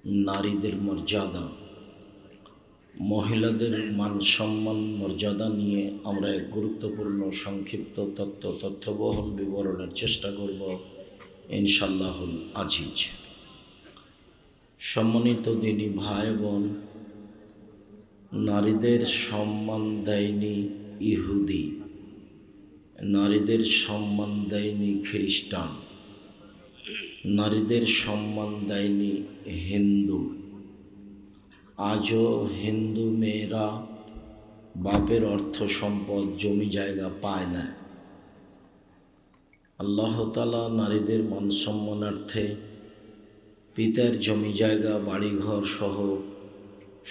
নারীদের মর্যাদা, মহিলাদের মান সম্মান মর্যাদা নিয়ে আমরা এক গুরুত্বপূর্ণ সংক্ষিপ্ত তথ্যবহুল বিবরণের চেষ্টা করব ইনশাআল্লাহুল আজিজ। সম্মানিত দিনী ভাই বোন, নারীদের সম্মান দেয়নি ইহুদি, নারীদের সম্মান দেয়নি খ্রিস্টান, নারীদের সম্মান দেয়নি হিন্দু। আজও হিন্দু মেয়েরা বাপের অর্থ সম্পদ জমি জায়গা পায় না। আল্লাহ তাআলা নারীদের মান সম্মানার্থে পিতার জমি জায়গা বাড়িঘর সহ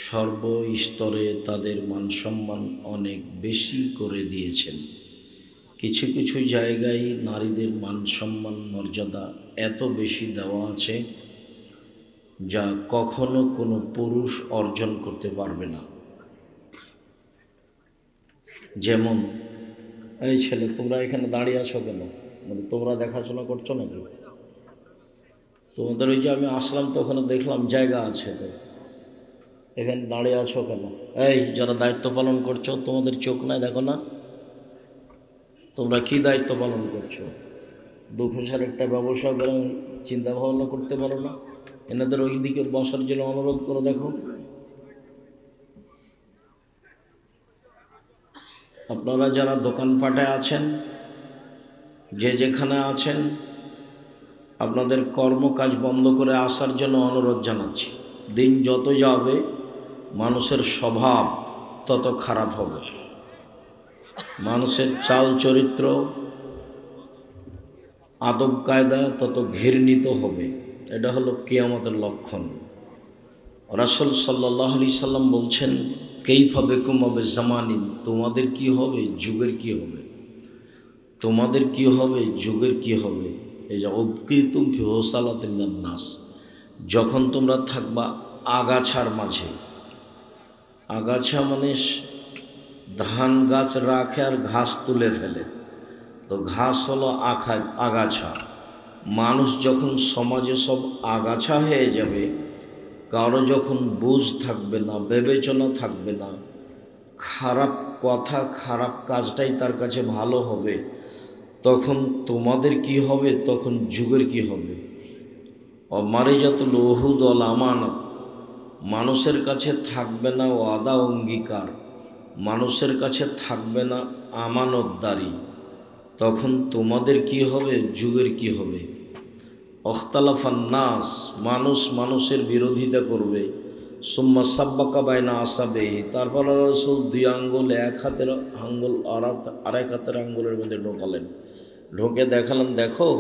সর্বস্তরে তাদের মান সম্মান অনেক বেশি করে দিয়েছেন। কিছু কিছু জায়গায় নারীদের মান সম্মান মর্যাদা এত বেশি দেওয়া আছে যা কখনো কোনো পুরুষ অর্জন করতে পারবে না। যেমন, এই ছেলে, তোমরা এখানে দাঁড়িয়ে আছো কেন? মানে তোমরা দেখাশোনা করছো না? তোমাদের ওই যে আমি আসলাম তো ওখানে দেখলাম জায়গা আছে, তো এখানে দাঁড়িয়ে আছো কেন? এই যারা দায়িত্ব পালন করছো, তোমাদের চোখ নাই, দেখো না তোমরা কি দায়িত্ব পালন করছো? দুপয়সার একটা ব্যবসা করে চিন্তা ভাবনা করতে পারো না? এনাদের ওই দিকে বসার জন্য অনুরোধ করে দেখো। আপনারা যারা দোকানপাটে আছেন, যে যেখানে আছেন, আপনাদের কর্মকাজ বন্ধ করে আসার জন্য অনুরোধ জানাচ্ছি। দিন যত যাবে মানুষের স্বভাব তত খারাপ হবে, মানুষের চাল চরিত্র আদব কায়দা তত ঘৃণিত হবে। এটা হলো কিয়ামতের লক্ষণ। রাসূল সাল্লাল্লাহু আলাইহি সাল্লাম বলছেন, কাইফা বিকুম ওয়া জামানিন, তোমাদের কি হবে, যুগের কি হবে, তোমাদের কি হবে, যুগের কি হবে। এই যে উবকিতুম ফি হুসালাতিন নাস, যখন তোমরা থাকবা আগাছার মাঝে। আগাছা মানে ধান গাছ রাখে আর ঘাস তুলে ফেলে, তো ঘাস হলো আগাছা। মানুষ যখন সমাজে সব আগাছা হয়ে যাবে, কারো যখন বুঝ থাকবে না, বিবেচনা থাকবে না, খারাপ কথা খারাপ কাজটাই তার কাছে ভালো হবে, তখন তোমাদের কি হবে, তখন যুগের কি হবে। অমারিজাতুল উহুদ ওয়াল আমানাত, মানুষের কাছে থাকবে না ওয়াদা অঙ্গীকার, মানুষের কাছে থাকবে না আমানতদারি, তখন তোমাদের কি হবে, যুগের কি হবে। অখতালাফান নাস, মানুষ মানুষের বিরোধিতা করবে। সুম্মা সাব্বাকা বাইনা আসাবেহি, তারপর রাসূল দুই আঙ্গুল, এক হাতের আঙ্গুল আর এক হাতের আঙ্গুলের মধ্যে ঢোকালেন, ঢোকে দেখালেন, দেখো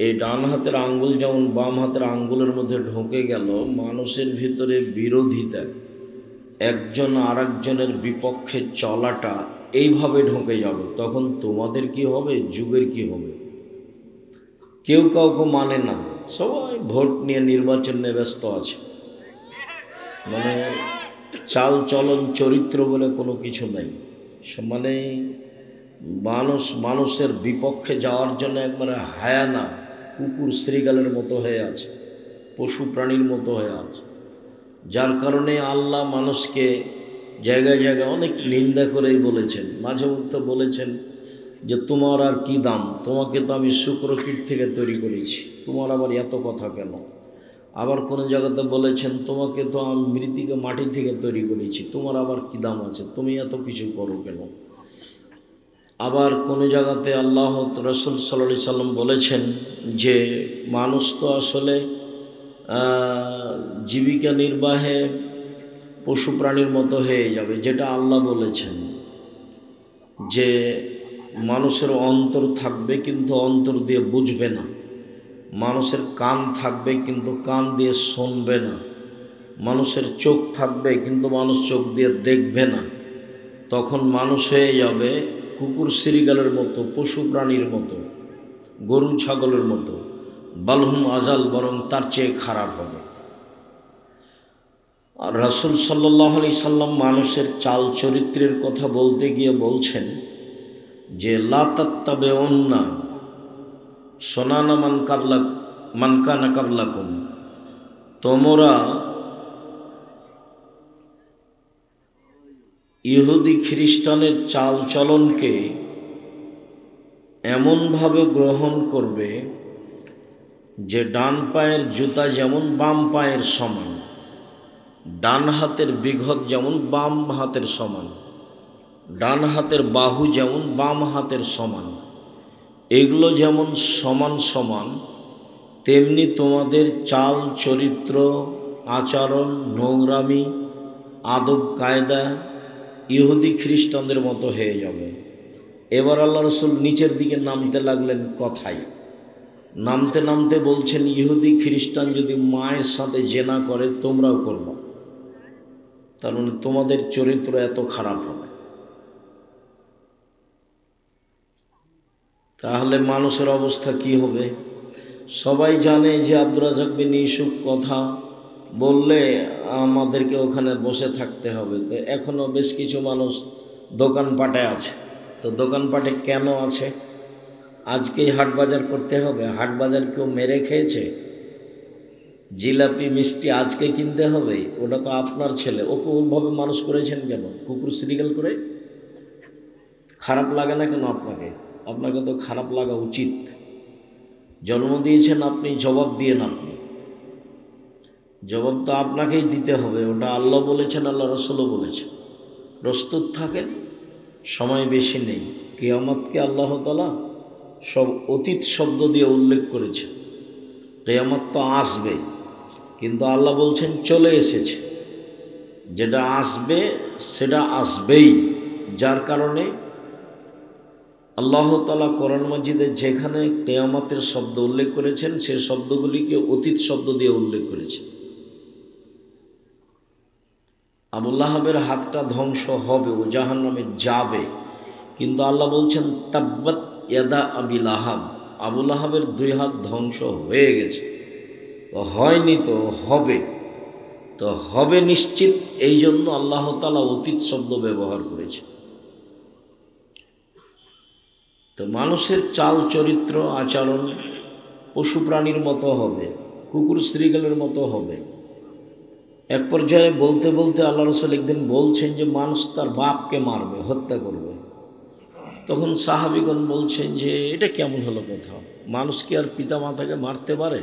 এই ডান হাতের আঙ্গুল যেমন বাম হাতের আঙ্গুলের মধ্যে ঢোকে গেল, মানুষের ভিতরে বিরোধিতা, একজন আর একজনের বিপক্ষে চলাটা এইভাবে ঢোকে যাবে, তখন তোমাদের কি হবে, যুগের কি হবে। কেউ কাউকে মানে না, সবাই ভোট নিয়ে নির্বাচন নিয়ে ব্যস্ত আছে। মানে চাল চলন চরিত্র বলে কোনো কিছু নেই। মানে মানুষ মানুষের বিপক্ষে যাওয়ার জন্য একবারে হায়ানা, কুকুর শ্রীগালের মতো হয়ে আছে, পশু প্রাণীর মতো হয়ে আছে। যার কারণে আল্লাহ মানুষকে জায়গায় জায়গায় অনেক নিন্দা করেই বলেছেন। মাঝে মধ্যে বলেছেন যে তোমার আর কি দাম, তোমাকে তো আমি শুক্রকীট থেকে তৈরি করেছি, তোমার আবার এত কথা কেন। আবার কোনো জায়গাতে বলেছেন তোমাকে তো আমি মৃত্তিকা মাটি থেকে তৈরি করেছি, তোমার আবার কি দাম আছে, তুমি এত কিছু করো কেন। আবার কোনো জায়গাতে আল্লাহ রাসূল সাল্লাল্লাহু আলাইহি সাল্লাম বলেছেন যে মানুষ তো আসলে জীবিকা নির্বাহে পশু প্রাণীর মতো হয়ে যাবে, যেটা আল্লাহ বলেছেন যে মানুষের অন্তর থাকবে কিন্তু অন্তর দিয়ে বুঝবে না, মানুষের কান থাকবে কিন্তু কান দিয়ে শুনবে না, মানুষের চোখ থাকবে কিন্তু মানুষ চোখ দিয়ে দেখবে না। তখন মানুষ হয়ে যাবে কুকুর শ্রীগালের মতো, পশু প্রাণীর মতো, গরু ছাগলের মতো, বালহুম আজাল, বরং তার চেয়ে খারাপ হবে। আর রাসূল সাল্লাল্লাহু আলাইহি সাল্লাম মানুষের চাল চরিত্রের কথা বলতে গিয়ে বলছেন যে লা তোমরা ইহুদি খ্রিস্টানের চাল চলনকে এমনভাবে গ্রহণ করবে যে ডান পায়ের জুতা যেমন বাম পায়ের সমান, ডান হাতের বিঘত যেমন বাম হাতের সমান, ডান হাতের বাহু যেমন বাম হাতের সমান, এগুলো যেমন সমান সমান, তেমনি তোমাদের চাল চরিত্র, আচরণ, নোংরামি, আদব কায়দা ইহুদি খ্রিস্টানদের মতো হয়ে যাবে। এবার আল্লাহ রসুল নিচের দিকে নামতে লাগলেন কথায়। নামতে নামতে বলছেন, ইহুদি খ্রিস্টান যদি মায়ের সাথে জেনা করে তোমরাও করবে, তার মানে তোমাদের চরিত্র এত খারাপ হবে। তাহলে মানুষের অবস্থা কি হবে? সবাই জানে যে আব্দুর রাজ্জাক বিন ইউসুফ কথা বললে আমাদেরকে ওখানে বসে থাকতে হবে। তো এখনও বেশ কিছু মানুষ দোকানপাটে আছে। তো দোকানপাটে কেন আছে? আজকেই হাট বাজার করতে হবে? হাট বাজার কেউ মেরে খেয়েছে? জিলাপি মিষ্টি আজকে কিনতে হবে? ওটা তো আপনার ছেলে, ওকে ওইভাবে মানুষ করেছেন কেন? কুকুর সিরিয়াল করে? খারাপ লাগে না কেন আপনাকে? আপনাকে তো খারাপ লাগা উচিত। জন্ম দিয়েছেন আপনি, জবাব দিয়েন। আপনি জবাব তো আপনাকেই দিতে হবে। ওটা আল্লাহ বলেছেন, আল্লাহ রসুলও বলেছেন। প্রস্তুত থাকেন, সময় বেশি নেই। কিয়ামতকে আল্লাহ তাআলা সব অতীত শব্দ দিয়ে উল্লেখ করেছে। কিয়ামত তো আসবে, কিন্তু আল্লাহ বলছেন চলে এসেছে। যেটা আসবে সেটা আসবেই। যার কারণে আল্লাহ তাআলা কোরআন মাজিদে যেখানে কিয়ামতের শব্দ উল্লেখ করেছেন, সে শব্দগুলিকে অতীত শব্দ দিয়ে উল্লেখ করেছেন। আবু লাহাবের হাতটা ধ্বংস হবে, ও জাহান্নামে যাবে, কিন্তু আল্লাহ বলছেন তাব্বাত ইয়াদা আবি লাহাব, আবু লাহাবের দুই হাত ধ্বংস হয়ে গেছে। তো হয়নি তো হবে, তো হবে নিশ্চিত। এই জন্য আল্লাহ তাআলা অতীত শব্দ ব্যবহার করেছে। তো মানুষের চাল চরিত্র আচরণ পশু প্রাণীর মতো হবে, কুকুর শ্রীগালের মতো হবে। এক পর্যায়ে বলতে বলতে আল্লাহ রসুল একদিন বলছেন যে মানুষ তার বাপকে মারবে, হত্যা করবে। তখন সাহাবীগণ বলছেন যে এটা কেমন হলো কথা? মানুষ কি আর পিতা মাতাকে মারতে পারে?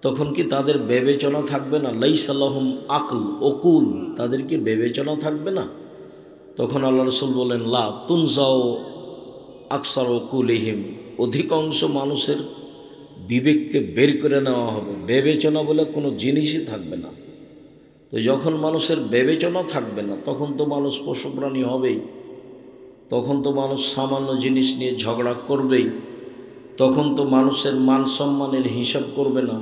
তখন কি তাদের বিবেচনা থাকবে না? লাইসা লাহুম আকল ওকুল, তাদের কি বিবেচনা থাকবে না? তখন আল্লাহ রসুল বলেন লা তুনজাও আকসার ওকুলিহিম, অধিকাংশ মানুষের বিবেককে বের করে নেওয়া হবে, বিবেচনা বলে কোনো জিনিসই থাকবে না। তো যখন মানুষের বিবেচনা থাকবে না, তখন তো মানুষ পশু প্রাণী হবেই। তখন তো মানুষ সামান্য জিনিস নিয়ে ঝগড়া করবেই। তখন তো মানুষের মান সম্মানের হিসাব করবে না।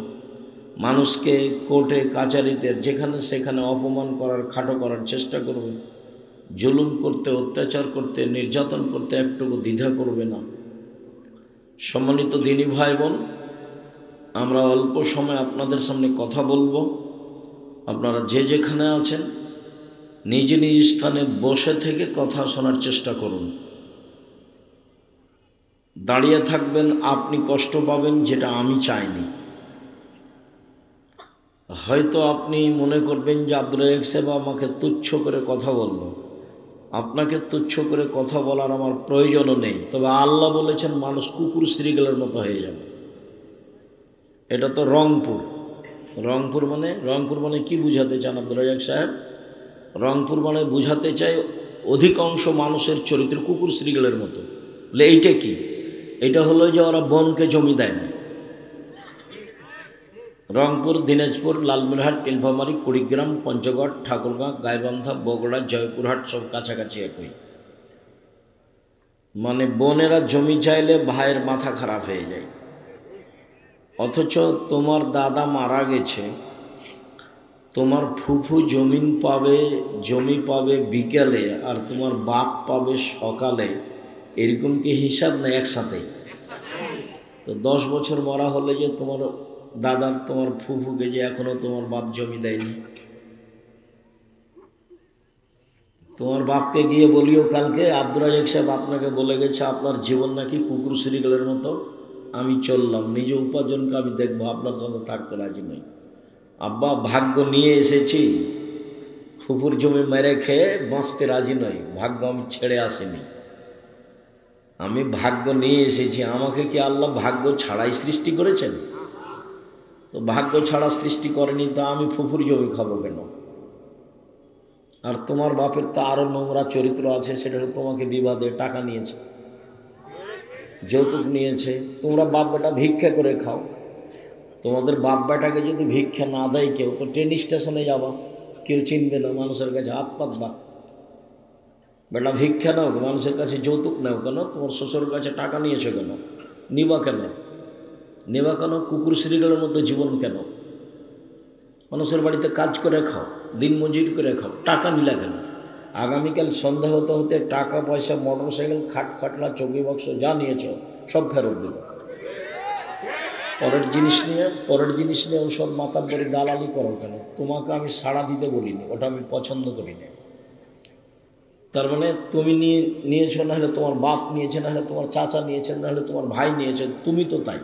মানুষকে কোর্টে কাচারিতে যেখানে সেখানে অপমান করার, খাটো করার চেষ্টা করবে। জুলুম করতে, অত্যাচার করতে, নির্যাতন করতে একটুকু দ্বিধা করবে না। সম্মানিত দিনী ভাই বোন, আমরা অল্প সময় আপনাদের সামনে কথা বলবো। আপনারা যে যেখানে আছেন নিজ নিজ স্থানে বসে থেকে কথা শোনার চেষ্টা করুন। দাঁড়িয়ে থাকবেন, আপনি কষ্ট পাবেন, যেটা আমি চাইনি। হয়তো আপনি মনে করবেন যে আব্দুর রাজ্জাক সাহেব আমাকে তুচ্ছ করে কথা বলল। আপনাকে তুচ্ছ করে কথা বলার আমার প্রয়োজনও নেই। তবে আল্লাহ বলেছেন মানুষ কুকুর শ্রীগালের মতো হয়ে যাবে। এটা তো রংপুর। রংপুর মানে কি বুঝাতে চান আব্দুর রাজ্জাক সাহেব? রংপুর মানে বুঝাতে চাই অধিকাংশ মানুষের চরিত্র কুকুর শ্রীগালের মতো। বলে এইটা কি? এটা হলো যে ওরা বনকে জমি দেয় না। রংপুর, দিনাজপুর, লালমনিরহাট, নীলফামারী, কুড়িগ্রাম, পঞ্চগড়, ঠাকুরগাঁ, গাইবান্ধা, বগুড়া, জয়পুরহাট সব কাছাকাছি একই। মানে বোনেরা জমি চাইলে ভাইয়ের মাথা খারাপ হয়ে যায়। অথচ তোমার দাদা মারা গেছে, তোমার ফুফু জমি পাবে বিকেলে, আর তোমার বাপ পাবে সকালে। এরকম কি হিসাব না একসাথে? তো 10 বছর মরা হলে যে তোমার দাদার, তোমার ফুফুকে যে এখনো তোমার বাপ জমি দেয়নি। তোমার বাপকে গিয়ে বলিও কালকে আব্দুর রাজ্জাক সাহেব আপনাকে বলে গেছে আপনার জীবন নাকি কুকুর শ্রীগালের মতো। আমি চললাম, নিজ উপার্জনকে আমি দেখবো, আপনার সাথে থাকতে রাজি নই। আব্বা ভাগ্য নিয়ে এসেছি, ফুফুর জমি মেরে খেয়ে বাঁচতে রাজি নই, ভাগ্য আমি ছেড়ে আসিনি, আমি ভাগ্য নিয়ে এসেছি। আমাকে কি আল্লাহ ভাগ্য ছাড়াই সৃষ্টি করেছেন? তো ভাগ্য ছাড়া সৃষ্টি করেনি, তো আমি ফুফুর জমি খাবো কেন? আর তোমার বাপের তো আরো নোংরা চরিত্র আছে, সেটা তোমাকে বিবাদে টাকা নিয়েছে, যৌতুক নিয়েছে। তোমরা বাপ বেটা ভিক্ষা করে খাও, তোমাদের বাপ বেটাকে যদি ভিক্ষা না দেয় কেউ, তো ট্রেন স্টেশনে যাবা, কেউ চিনবে না, মানুষের কাছে হাত পাতবা। বেটা ভিক্ষা নাও, মানুষের কাছে যৌতুক নাও কেন? তোমার শ্বশুরের কাছে টাকা নিয়েছো কেন? নিবা কেন? নেবা কেন? কুকুর শ্রীগুলোর মতো জীবন কেন? মানুষের বাড়িতে কাজ করে খাও, দিন মজুরি করে খাও, টাকা নিলা কেন? আগামীকাল সন্ধ্যা হতে হতে টাকা পয়সা, মোটর সাইকেল, খাটলা, চৌকি বক্স যা নিয়েছ সব ফেরত দেবে। পরের জিনিস নিয়ে ওসব মাতাব্বরি দালালি করো কেন? তোমাকে আমি সাড়া দিতে বলিনি, ওটা আমি পছন্দ করি না। তার মানে তুমি নিয়েছো, না হলে তোমার বাপ নিয়েছে, না হলে তোমার চাচা নিয়েছে, না হলে তোমার ভাই নিয়েছে, তুমি তো তাই।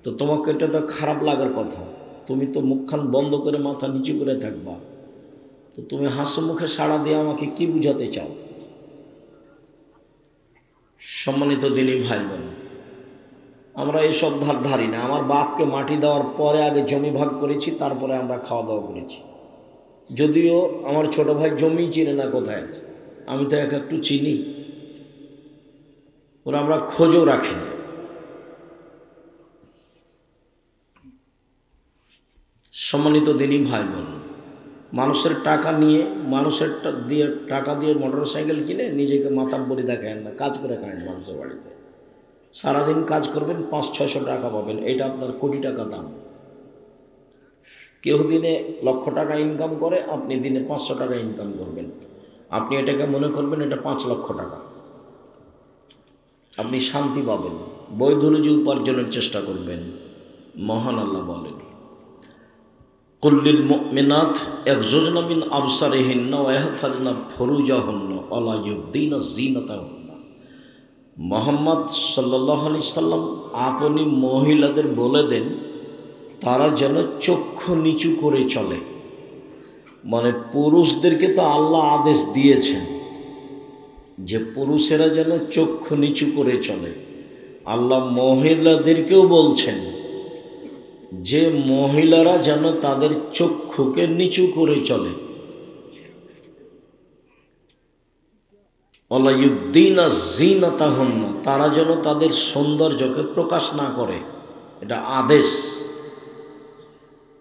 তো তোমাকে এটা তো খারাপ লাগার কথা, তুমি তো মুখখান বন্ধ করে মাথা নিচু করে থাকবা। তো তুমি হাসি মুখে সাড়া দিয়ে আমাকে কি বুঝাতে চাও? সম্মানিত দিনী ভাই বোন, আমরা এসব ধারি না। আমার বাপকে মাটি দেওয়ার পরে আগে জমি ভাগ করেছি, তারপরে আমরা খাওয়া দাওয়া করেছি। যদিও আমার ছোট ভাই জমি চিনে না কোথায় আছে, আমি তো একটু চিনি, ওরা আমরা খোঁজও রাখি না। সম্মানিত দিনী ভাই বোন, মানুষের টাকা নিয়ে, টাকা দিয়ে মোটর সাইকেল কিনে নিজেকে মাতাব্বরি দেখায় না, কাজ করে খায় মানুষের বাড়িতে। সারাদিন কাজ করবেন, 500-600 টাকা পাবেন, এটা আপনার কোটি টাকা দাম। কেউ দিনে 1,00,000 টাকা ইনকাম করে, আপনি দিনে 500 টাকা ইনকাম করবেন। আপনি এটাকে মনে করবেন এটা 5 লক্ষ টাকা, আপনি শান্তি পাবেন। বৈধ রুজি উপার্জনের চেষ্টা করবেন। মহান আল্লাহ বলেন, কুল্লিল মুমিনাত ইয়াগযুযনা মিন আবসারিহিন্না ওয়া ইয়াহফাযনা ফুরুজাহুন্না ওয়া লা ইউবদিনা যিনাতাহুন্না। মুহাম্মদ সাল্লাল্লাহু আলাইহি সাল্লাম আপনি মহিলাদের বলে দেন তারা যেন চক্ষু নিচু করে চলে। মানে পুরুষদেরকে তো আল্লাহ আদেশ দিয়েছেন যে পুরুষেরা যেন চক্ষু নিচু করে চলে, আল্লাহ মহিলাদেরকেও বলছেন যে মহিলারা যেন তাদের চক্ষুকে নিচু করে চলে। ওয়ালা ইউবদিনা যিনাতাহুন্না, তারা যেন তাদের সৌন্দর্যকে প্রকাশ না করে, এটা আদেশ।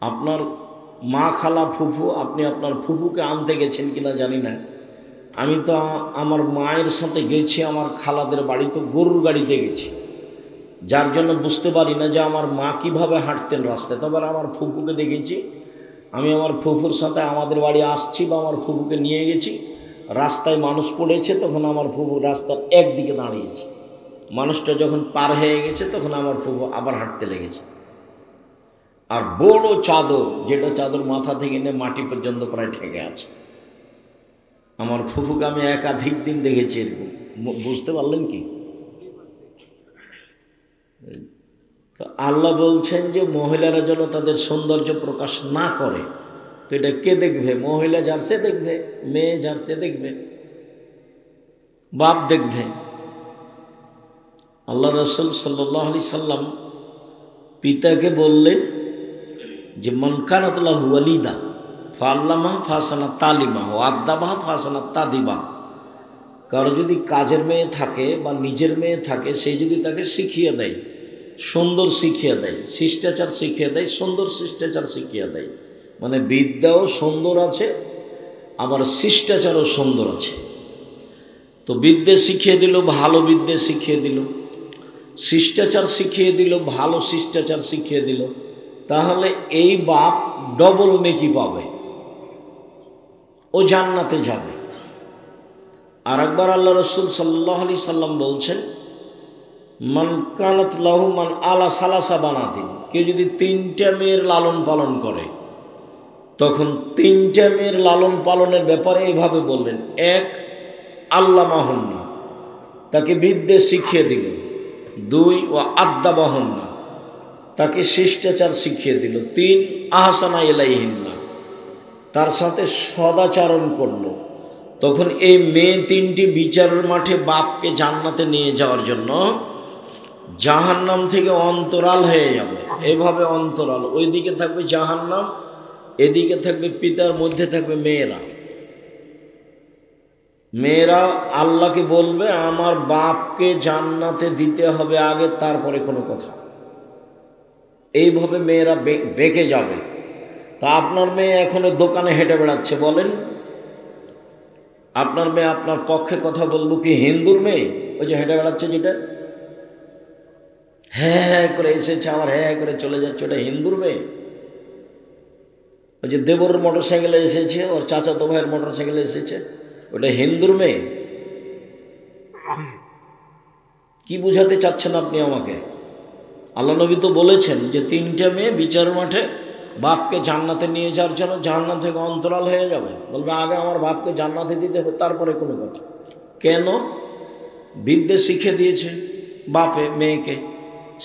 আপনার মা, খালা, ফুফু, আপনি আপনার ফুফুকে আনতে গেছেন কিনা জানি না, আমি তো আমার মায়ের সাথে গেছি আমার খালাদের বাড়ি, তো গরুর গাড়িতে গেছি, যার জন্য বুঝতে পারি না যে আমার মা কিভাবে হাঁটতেন রাস্তায়। তবে আমার ফুফুকে দেখেছি, আমি আমার ফুফুর সাথে আমাদের বাড়ি আসছি বা আমার ফুফুকে নিয়ে গেছি, রাস্তায় মানুষ পড়েছে, তখন আমার ফুফু রাস্তার একদিকে দাঁড়িয়েছে, মানুষটা যখন পার হয়ে গেছে তখন আমার ফুফু আবার হাঁটতে লেগেছে। আর বড় চাদর, যেটা চাদর মাথা থেকে নিয়ে মাটি পর্যন্ত প্রায় ঠেকে আছে। আমার ফুফুকে আমি একাধিক দিন দেখেছি এরকম। বুঝতে পারলেন কি? তো আল্লাহ বলছেন যে মহিলারা যেন তাদের সৌন্দর্য প্রকাশ না করে। তো এটা কে দেখবে? মহিলা যার সে দেখবে, মেয়ে যার সে দেখবে, বাপ দেখবে। আল্লাহ রাসূল সাল্লাল্লাহু আলাইহি সাল্লাম পিতাকে বললেন যে মান কানাত লাহু ওয়ালিদা ফাআল্লামা ফাসানা তালিমা ওয়া আদাবা ফাসানা তাদিবা। কারো যদি কাজের মেয়ে থাকে বা নিজের মেয়ে থাকে, সে যদি তাকে শিখিয়ে দেয়, সুন্দর শিখিয়ে দেয়, শিষ্টাচার শিখিয়ে দেয়, সুন্দর শিষ্টাচার শিখিয়ে দেয়, মানে বিদ্যাও সুন্দর আছে আবার শিষ্টাচারও সুন্দর আছে। তো বিদ্যে শিখিয়ে দিল, ভালো বিদ্যে শিখিয়ে দিল, শিষ্টাচার শিখিয়ে দিল, ভালো শিষ্টাচার শিখিয়ে দিল, তাহলে এই বাপ ডবল নেকি পাবে, ও জান্নাতে যাবে। আর একবার আল্লাহ রাসূল সাল্লাল্লাহু আলাইহি সাল্লাম বলছেন মান কানাত লাহু মান আলা সালাসা বানাতিন, কেউ যদি 3টা মেয়ের লালন পালন করে, তখন 3টা মেয়ের লালন পালনের ব্যাপারে এইভাবে বললেন, 1 আল্লামাহুন্না, তাকে বিদ্যে শিখিয়ে দিল, 2 ও আদাবাহুন্না, তাকে শিষ্টাচার শিখিয়ে দিল। 3 আহসানা ইলাইহিন্না, তার সাথে সদাচরণ করলো। তখন এই মেয়ে 3টি বিচারের মাঠে বাপকে জান্নাতে নিয়ে যাওয়ার জন্য জাহান্নাম থেকে অন্তরাল হয়ে যাবে। এভাবে অন্তরাল, ওইদিকে থাকবে জাহান্নাম, এদিকে থাকবে পিতার, মধ্যে থাকবে মেয়েরা। মেয়েরা আল্লাহকে বলবে আমার বাপকে জান্নাতে দিতে হবে আগে, তারপরে কোনো কথা। এইভাবে মেয়েরা বেঁকে যাবে। তা আপনার মেয়ে এখন দোকানে হেঁটে বেড়াচ্ছে, বলেন আপনার মেয়ে আপনার পক্ষে কথা বলবো কি হিন্দুর মেয়ে? ওই যে হেঁটে বেড়াচ্ছে, যেটা হ্যাঁ হ্যাঁ করে এসেছে, আমার হ্যাঁ করে চলে যাচ্ছে, ওটা হিন্দুর মেয়ে? ওই যে দেবর মোটর সাইকেলে এসেছে, ওর চাচাতো ভাইয়ের মোটর সাইকেলে এসেছে, ওটা হিন্দুর মেয়ে? কি বুঝাতে চাচ্ছেন আপনি আমাকে? আল্লাহ নবী তো বলেছেন যে 3টে মেয়ে বিচার মাঠে বাপকে জান্নাতে নিয়ে যাওয়ার জন্য জান্নাত থেকে অন্তরাল হয়ে যাবে। বলবে আগে আমার বাপকে জান্নাতে দিতে হবে, তারপরে কোনো কথা। কেন? বিদ্যে শিখিয়ে দিয়েছে বাপে মেয়েকে,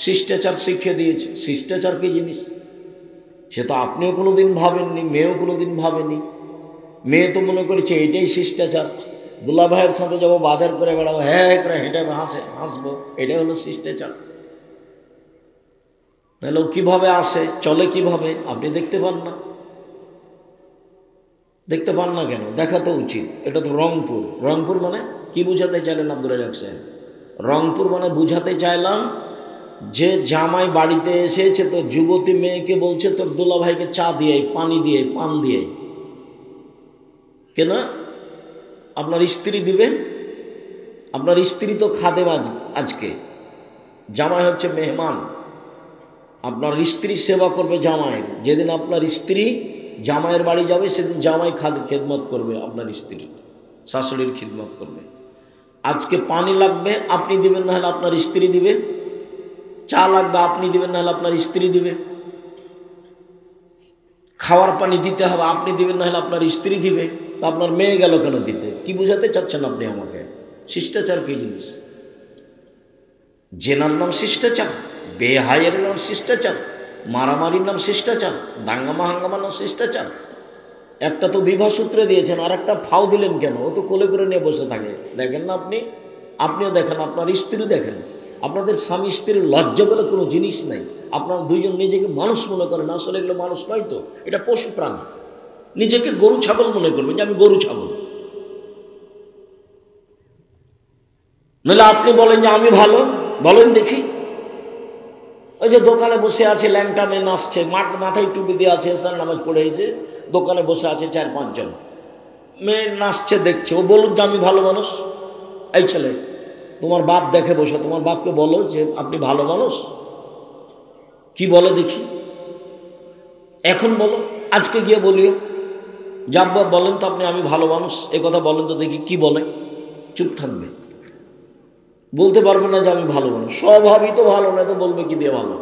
শিষ্টাচার শিখিয়ে দিয়েছে। শিষ্টাচার কি জিনিস সে তো আপনিও কোনোদিন ভাবেননি, মেয়েও কোনোদিন ভাবেনি। মেয়ে তো মনে করেছে এটাই শিষ্টাচার, দুলা ভাইয়ের সাথে যাবো, বাজার করে বেড়াবো, হ্যাঁ করে হেঁটে হাসবো, এটাই হলো শিষ্টাচার। নাহলে ও কীভাবে আসে, চলে কিভাবে আপনি দেখতে পান না? দেখতে পান না কেন? দেখা তো উচিত। এটা তো রংপুর। রংপুর মানে কি বুঝাতে চাইলেন আব্দুর রাজ্জাক সাহেব? রংপুর মানে বুঝাতে চাইলাম যে জামাই বাড়িতে এসেছে তো যুবতী মেয়েকে বলছে তোর দুলা ভাইকে চা দিয়ে, পানি দিয়ে, পান দিয়ে। কেন? আপনার স্ত্রী দিবে। আপনার স্ত্রী তো খাদেম, আজকে জামাই হচ্ছে মেহমান। আপনার স্ত্রী সেবা করবে জামাইয়ের। যেদিন আপনার স্ত্রী জামাইয়ের বাড়ি যাবে সেদিন জামাই খেদমত করবে, আপনার স্ত্রী শাশুড়ির খিদমত করবে। আজকে পানি লাগবে আপনি দিবেন, না হলে আপনার স্ত্রী দিবে। চা লাগবে আপনি দিবেন, না হলে আপনার স্ত্রী দিবে। খাওয়ার পানি দিতে হবে আপনি দিবেন, না হলে আপনার স্ত্রী দিবে। তা আপনার মেয়ে গেল কেন দিতে? কি বুঝাতে চাচ্ছেন আপনি আমাকে? শিষ্টাচার কি জিনিস? জেনার নাম শিষ্টাচার, বেহায়ের নাম শিষ্টাচার, মারামারির নাম শিষ্টাচার, দাঙ্গামা হাঙ্গামার নাম শিষ্টাচার। একটা তো বিবাহ সূত্রে দিয়েছেন, আর একটা ফাও দিলেন কেন? ও তো কোলে করে নিয়ে বসে থাকে। দেখেন না আপনি? আপনিও দেখেন, আপনার স্ত্রী দেখেন। আপনাদের স্বামী স্ত্রীর লজ্জা বলে কোনো জিনিস নাই। আপনারা দুইজন নিজেকে মানুষ মনে করেন, আসলে এগুলো মানুষ নয় তো, এটা পশু প্রাণী। নিজেকে গরু ছাগল মনে করবেন যে আমি গরু ছাগল। নইলে আপনি বলেন যে আমি ভালো, বলেন দেখি। ওই যে দোকানে বসে আছে ল্যাংটা মেয়ে নাচছে, মাথায় টুপি দিয়ে আছে, ইসলাম নামাজ পড়েছে, দোকানে বসে আছে 4-5 জন মেয়ে নাচছে, দেখছে। ও বলুক যে আমি ভালো মানুষ। এই ছেলে, তোমার বাপ দেখে বসে, তোমার বাপকে বলো যে আপনি ভালো মানুষ। কি বলে দেখি, এখন বলো, আজকে গিয়ে বলিও যে আব্বা বলেন তো আপনি আমি ভালো মানুষ, এ কথা বলেন তো দেখি কি বলে। চুপ থাকবে, বলতে পারবে না যে আমি ভালো মানুষ। স্বভাবই তো ভালো না, তো বলবে কি দিয়ে ভালো?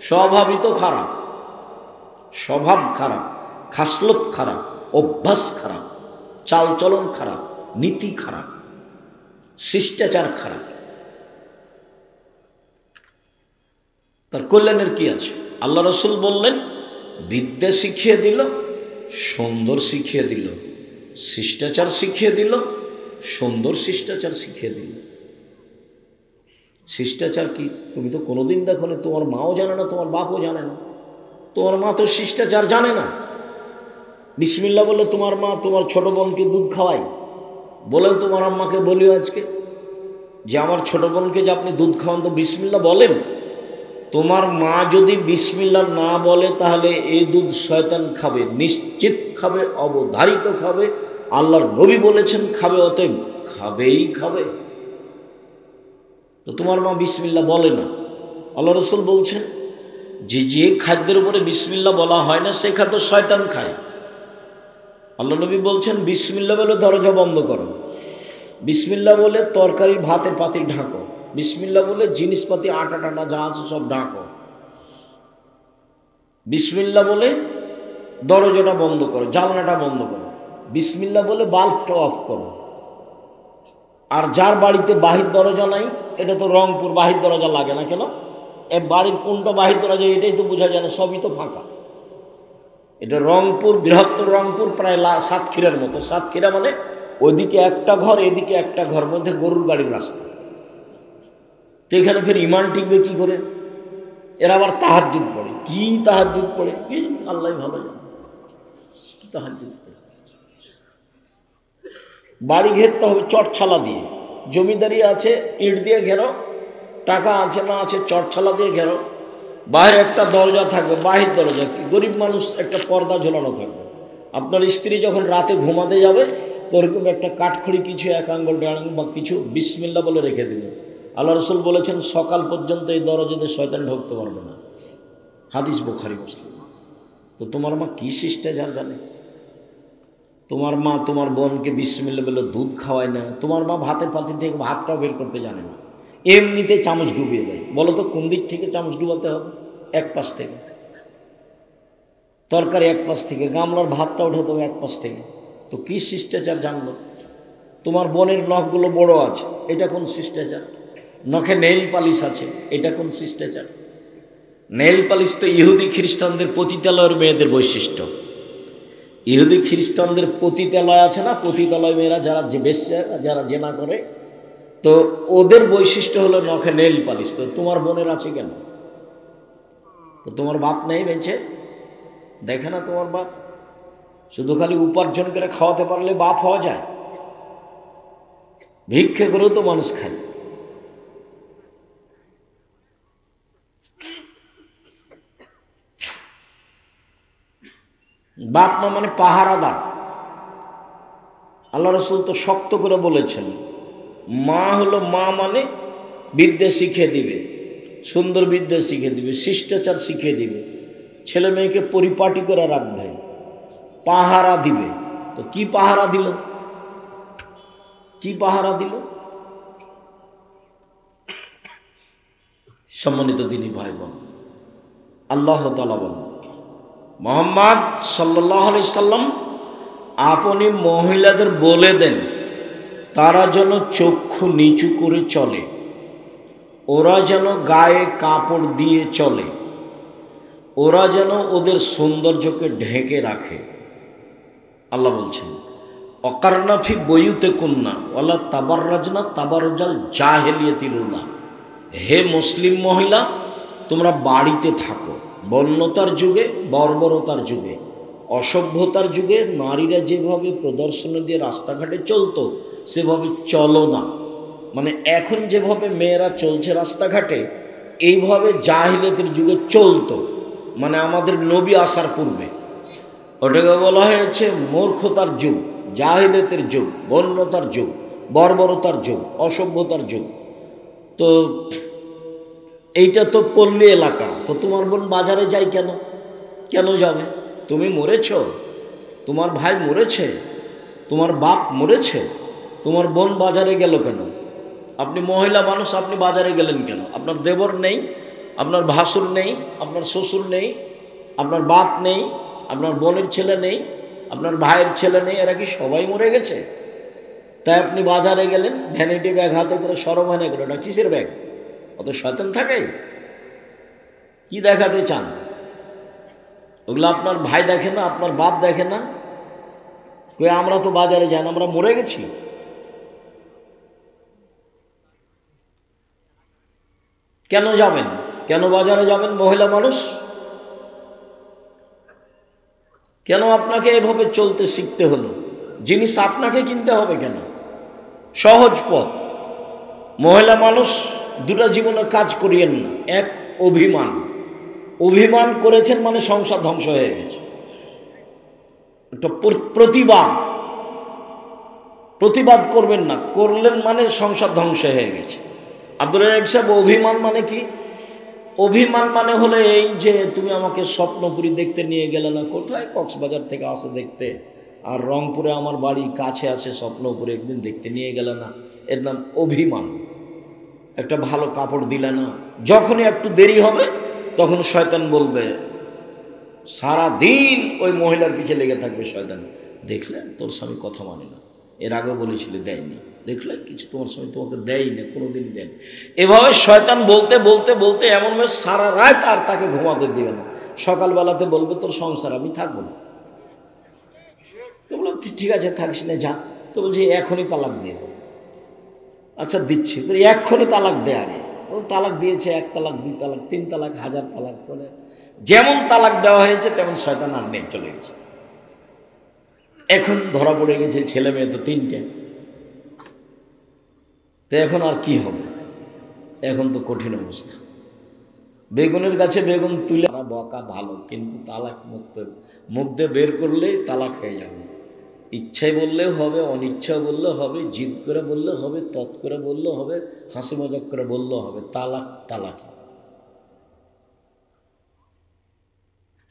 স্বভাবই তো খারাপ, স্বভাব খারাপ, খাসলত খারাপ, অভ্যাস খারাপ, চালচলন খারাপ, নীতি খারাপ, শিষ্টাচার খারাপ। তার কল্যাণের কি আছে? আল্লাহ রসুল বললেন বিদ্যা শিখিয়ে দিল, সুন্দর শিখিয়ে দিল, শিষ্টাচার শিখিয়ে দিল, সুন্দর শিষ্টাচার শিখিয়ে দিল। শিষ্টাচার কি তুমি তো কোনোদিন দেখো না, তোমার মাও জানে না, তোমার বাপও জানে না। তোমার মা তো শিষ্টাচার জানে না। বিসমিল্লাহ বলে তোমার মা তোমার ছোট বোনকে দুধ খাওয়ায়। বলেন তোমার আম্মাকে বলিও আজকে যে আমার ছোট বোনকে যে আপনি দুধ খাওয়ান, তো বিসমিল্লাহ বলেন। তোমার মা যদি বিসমিল্লাহ না বলে তাহলে এই দুধ শয়তান খাবে, নিশ্চিত খাবে, অবধারিত খাবে। আল্লাহর নবী বলেছেন খাবে, অতএব খাবেই খাবে। তো তোমার মা বিসমিল্লাহ বলে না। আল্লাহ রসুল বলছেন যে যে খাদ্যের উপরে বিসমিল্লাহ বলা হয় না সে খাদ্য শয়তান খায়। আল্লাহ নবী বলছেন বিসমিল্লাহ বলে দরজা বন্ধ করো, বিসমিল্লাহ বলে তরকারি ভাতের পাতিল ঢাকো, বিসমিল্লাহ বলে জিনিসপাতি আটা টাটা যা আছে সব ঢাকো, বিসমিল্লাহ বলে দরজাটা বন্ধ করো, জানলাটা বন্ধ করো, বিসমিল্লাহ বলে বাল্বটা অফ করো। আর যার বাড়িতে বাহির দরজা নাই, এটা তো রংপুর, বাহির দরজা লাগে না কেন? বাড়ির কোনটা বাহির করা যায় এটাই তো বোঝা যায় না, সবই তো ফাঁকা। এটা রংপুর, বৃহত্তর রংপুর, প্রায় সাতক্ষীরার মতো। সাতক্ষীরা মানে ওইদিকে একটা ঘর, এদিকে একটা ঘর, মধ্যে গরুর গাড়ির রাস্তা। তো এখানে ফের ইমান টিকবে কি করে? এরা আবার তাহাজ্জুদ পড়ে। কি তাহাজ্জুদ পড়ে কি আল্লাহ ভালো জানে, কি তাহাজ্জুদ পড়ে। বাড়ি ঘেরতে হবে চটছালা দিয়ে, জমিদারি আছে ইট দিয়ে ঘেরো, টাকা আছে না আছে চটছালা দিয়ে ঘেরো। বাইরে একটা দরজা থাকবে, বাহির দরজা, গরিব মানুষ একটা পর্দা ঝোলানো থাকবে। আপনার স্ত্রী যখন রাতে ঘুমাতে যাবে ওরকম একটা কাঠখড়ি কিছু, এক আঙ্গুল দেড় আঙ্গুল বা কিছু বিসমিল্লাহ বলে রেখে দিল। আল্লাহ রসুল বলেছেন সকাল পর্যন্ত এই দরজাতে শয়তান ঢুকতে পারবে না। হাদিস বুখারী মুসলিম। তো তোমার মা কি শিষ্টাচার জানে? তোমার মা তোমার বোনকে বিসমিল্লাহ বলে দুধ খাওয়ায় না। তোমার মা ভাতের পাতি থেকে ভাতটাও বের করতে জানে না, এমনিতে চামচ ডুবিয়ে দেয়। বলো তো কোন দিক থেকে চামচ ডুবাতে হবে? এক পাশ থেকে। তরকারি এক পাশ থেকে, গামলার ভাতটা উঠাতে হবে এক পাশ থেকে। তো কি শিষ্টাচার জানলো? তোমার বোনের নখগুলো বড় আছে, এটা কোন শিষ্টাচার? নখে নেইল পালিশ আছে, এটা কোন শিষ্টাচার? নেইল পালিশ তো ইহুদি খ্রিস্টানদের পতিতালয়ের মেয়েদের বৈশিষ্ট্য। ইহুদি খ্রিস্টানদের পতিতালয় আছে না, পতিতালয় মেয়েরা যারা যে বেশ্যা, যারা জেনা করে, তো ওদের বৈশিষ্ট্য হলো নখে নেইল পালিশ। তো তোমার বোনের আছে কেন? তো তোমার বাপ নেই বেঁচে? দেখে না তোমার বাপ? শুধু খালি উপার্জন করে খাওয়াতে পারলে বাপ হওয়া যায়? ভিক্ষে করেও তো মানুষ খায়। বাপ মা মানে পাহারাদার। আল্লাহ রসুল তো শক্ত করে বলেছেন, মা হলো মা মানে বিদ্যা শিখিয়ে দিবে, সুন্দর বিদ্যা শিখিয়ে দিবে, শিষ্টাচার শিখিয়ে দিবে, ছেলে মেয়েকে পরিপাটি করে রাখবে, পাহারা দিবে। তো কি পাহারা দিল? কি পাহারা দিল? সম্মানিত দিনী ভাই বোন, আল্লাহ তাআলা বলেন, মুহাম্মদ সাল্লাল্লাহু আলাইহি সাল্লাম আপনি মহিলাদের বলে দেন তারা যেন চক্ষু নিচু করে চলে, ওরা যেন গায়ে কাপড় দিয়ে চলে, ওরা যেন ওদের সৌন্দর্যকে ঢেকে রাখে। আল্লাহ বলছেন, অকারনা ফি বুয়ুতিকুন্না ওয়ালা তাবাররাজনা তাবারুজাল জাহিলিয়াতিল উলা। হে মুসলিম মহিলা, তোমরা বাড়িতে থাকো। বন্যতার যুগে, বর্বরতার যুগে, অসভ্যতার যুগে নারীরা যেভাবে প্রদর্শন দিয়ে রাস্তাঘাটে চলতো সেভাবে চলো না। মানে এখন যেভাবে মেয়েরা চলছে রাস্তাঘাটে, এইভাবে জাহিলিয়াতের যুগে চলতো। মানে আমাদের নবী আসার পূর্বে। ওটাকে বলা হয়েছে মূর্খতার যুগ, জাহিলিয়াতের যুগ, বন্যতার যুগ, বর্বরতার যুগ, অসভ্যতার যুগ। তো এইটা তো পল্লী এলাকা। তো তোমার বোন বাজারে যায় কেন? কেন যাবে? তুমি মরেছ, তোমার ভাই মরেছে, তোমার বাপ মরেছে, তোমার বোন বাজারে গেল কেন? আপনি মহিলা মানুষ, আপনি বাজারে গেলেন কেন? আপনার দেবর নেই, আপনার ভাসুর নেই, আপনার শ্বশুর নেই, আপনার বাপ নেই, আপনার বোনের ছেলে নেই, আপনার ভাইয়ের ছেলে নেই, এরা কি সবাই মরে গেছে? তাই আপনি বাজারে গেলেন, ভ্যানিটি ব্যাগ হাতে করে, সরমানে করে। ওটা কিসের ব্যাগ? অত শয়তান থাকে? কি দেখাতে চান? ওগুলো আপনার ভাই দেখে না, আপনার বাপ দেখে না? কই আমরা তো বাজারে যাই না, আমরা মরে গেছি। কেন যাবেন? কেন বাজারে যাবেন মহিলা মানুষ? কেন আপনাকে এভাবে চলতে শিখতে হলো? জিনিস আপনাকে কিনতে হবে কেন? সহজ পথ। মহিলা মানুষ দুটা জীবনে কাজ করিয়েন না। এক, অভিমান। অভিমান করেছেন মানে সংসার ধ্বংস হয়ে গেছে। একটা প্রতিবাদ, প্রতিবাদ করবেন না, করলেন মানে সংসার ধ্বংস হয়ে গেছে। আব্দুল রাজ্জাক সাহেব, অভিমান মানে কি? অভিমান মানে হলো এই যে তুমি আমাকে স্বপ্নপুরী দেখতে নিয়ে গেলে না, কোথায়? কক্সবাজার থেকে আসে দেখতে, আর রংপুরে আমার বাড়ি কাছে আছে স্বপ্নপুরে, একদিন দেখতে নিয়ে গেলে না, এর নাম অভিমান। একটা ভালো কাপড় দিলে না, যখনই একটু দেরি হবে তখন শয়তান বলবে, সারা দিন ওই মহিলার পিছে লেগে থাকবে শয়তান, দেখলেন তোর স্বামী কথা মানে না, এর আগে বলেছিলে দেয়নি, দেখলে কিছু তোমার সময় তোমাকে দেয়ই না, কোনোদিনই দেয়নি। এভাবে শয়তান বলতে বলতে বলতে এমনভাবে সারা রাত আর তাকে ঘুমাতে দিবে না। সকালবেলাতে বলবে তোর সংসার আমি থাকবো না। তো বললাম ঠিক আছে থাকিস না যা। তো বলছি এখনই তালাক দিয়ে দেবো। আচ্ছা দিচ্ছি, তো এক্ষণে তালাক দেয় আগে। ও তালাক দিয়েছে, 1 তালাক 2 তালাক 3 তালাক 1000 তালাক করে যেমন তালাক দেওয়া হয়েছে তেমন শয়তান আর নেই, চলে গেছে। এখন ধরা পড়ে গেছে ছেলে মেয়ে তো 3টে। তো এখন আর কি হবে? এখন তো কঠিন অবস্থা। বেগুনের গাছে বেগুন তুলে বকা ভালো, কিন্তু তালাক মুখ দিয়ে বের করলেই তালাক হয়ে যাবে। ইচ্ছায় বললেও হবে, অনিচ্ছা বললেও হবে, জিদ করে বললেও হবে, তৎ করে বললেও হবে, হাসি মজাক করে বললেও হবে, তালাক তালাক।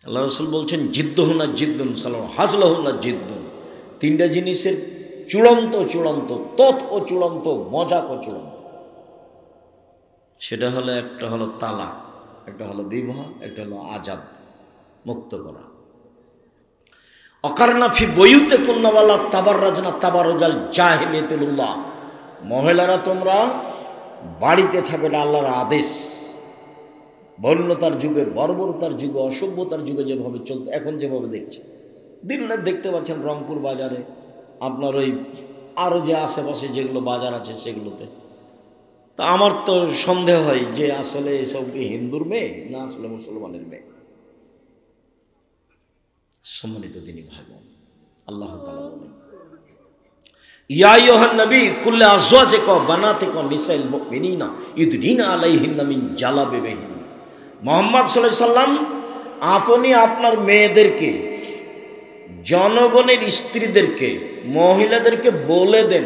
আল্লাহ রাসূল বলছেন জিদ্দুহুনা জিদ্দুন সালাম হাজলাহুনা জিদ্দুন। 3টা জিনিসের চূড়ান্ত চূড়ান্ত, তৎ ও চূড়ান্ত, মজাক ও চূড়ান্ত। সেটা হলো, একটা হলো তালাক, একটা হলো বিবাহ, একটা হলো আজাদ, মুক্ত করা। অকারনা ফি বইতে কুন্নাওয়ালা তাবাররাজনা তাবারুজাল জাহিলিয়াতুল উলা। মহিলারা তোমরা বাড়িতে থাকো, এটা আল্লাহর আদেশ। বন্যতার যুগে, বর্বরতার যুগে, অসভ্যতার যুগে যেভাবে চলতো, এখন যেভাবে দেখছে, দিন রাত দেখতে পাচ্ছেন রংপুর বাজারে, আপনার ওই আরও যে আশেপাশে যেগুলো বাজার আছে সেগুলোতে। তা আমার তো সন্দেহ হয় যে আসলে এসব কি হিন্দুর মেয়ে না আসলে মুসলমানের মেয়ে। সম্মানিত দিনী ভাই বোন, আল্লাহ তাআলা বলেন ইয়া আইয়ুহান নবী কুল্লি আজওয়াজিকা ওয়া বানাতিকা নিসাইল মুমিনিনা ইউদনিনা আলাইহিন্না মিন জালাবিবিহিন। মুহাম্মদ সাল্লাল্লাহু আলাইহি সাল্লাম আপনি আপনার মেয়েদেরকে, জনগণের স্ত্রীদেরকে, মহিলাদেরকে বলে দেন,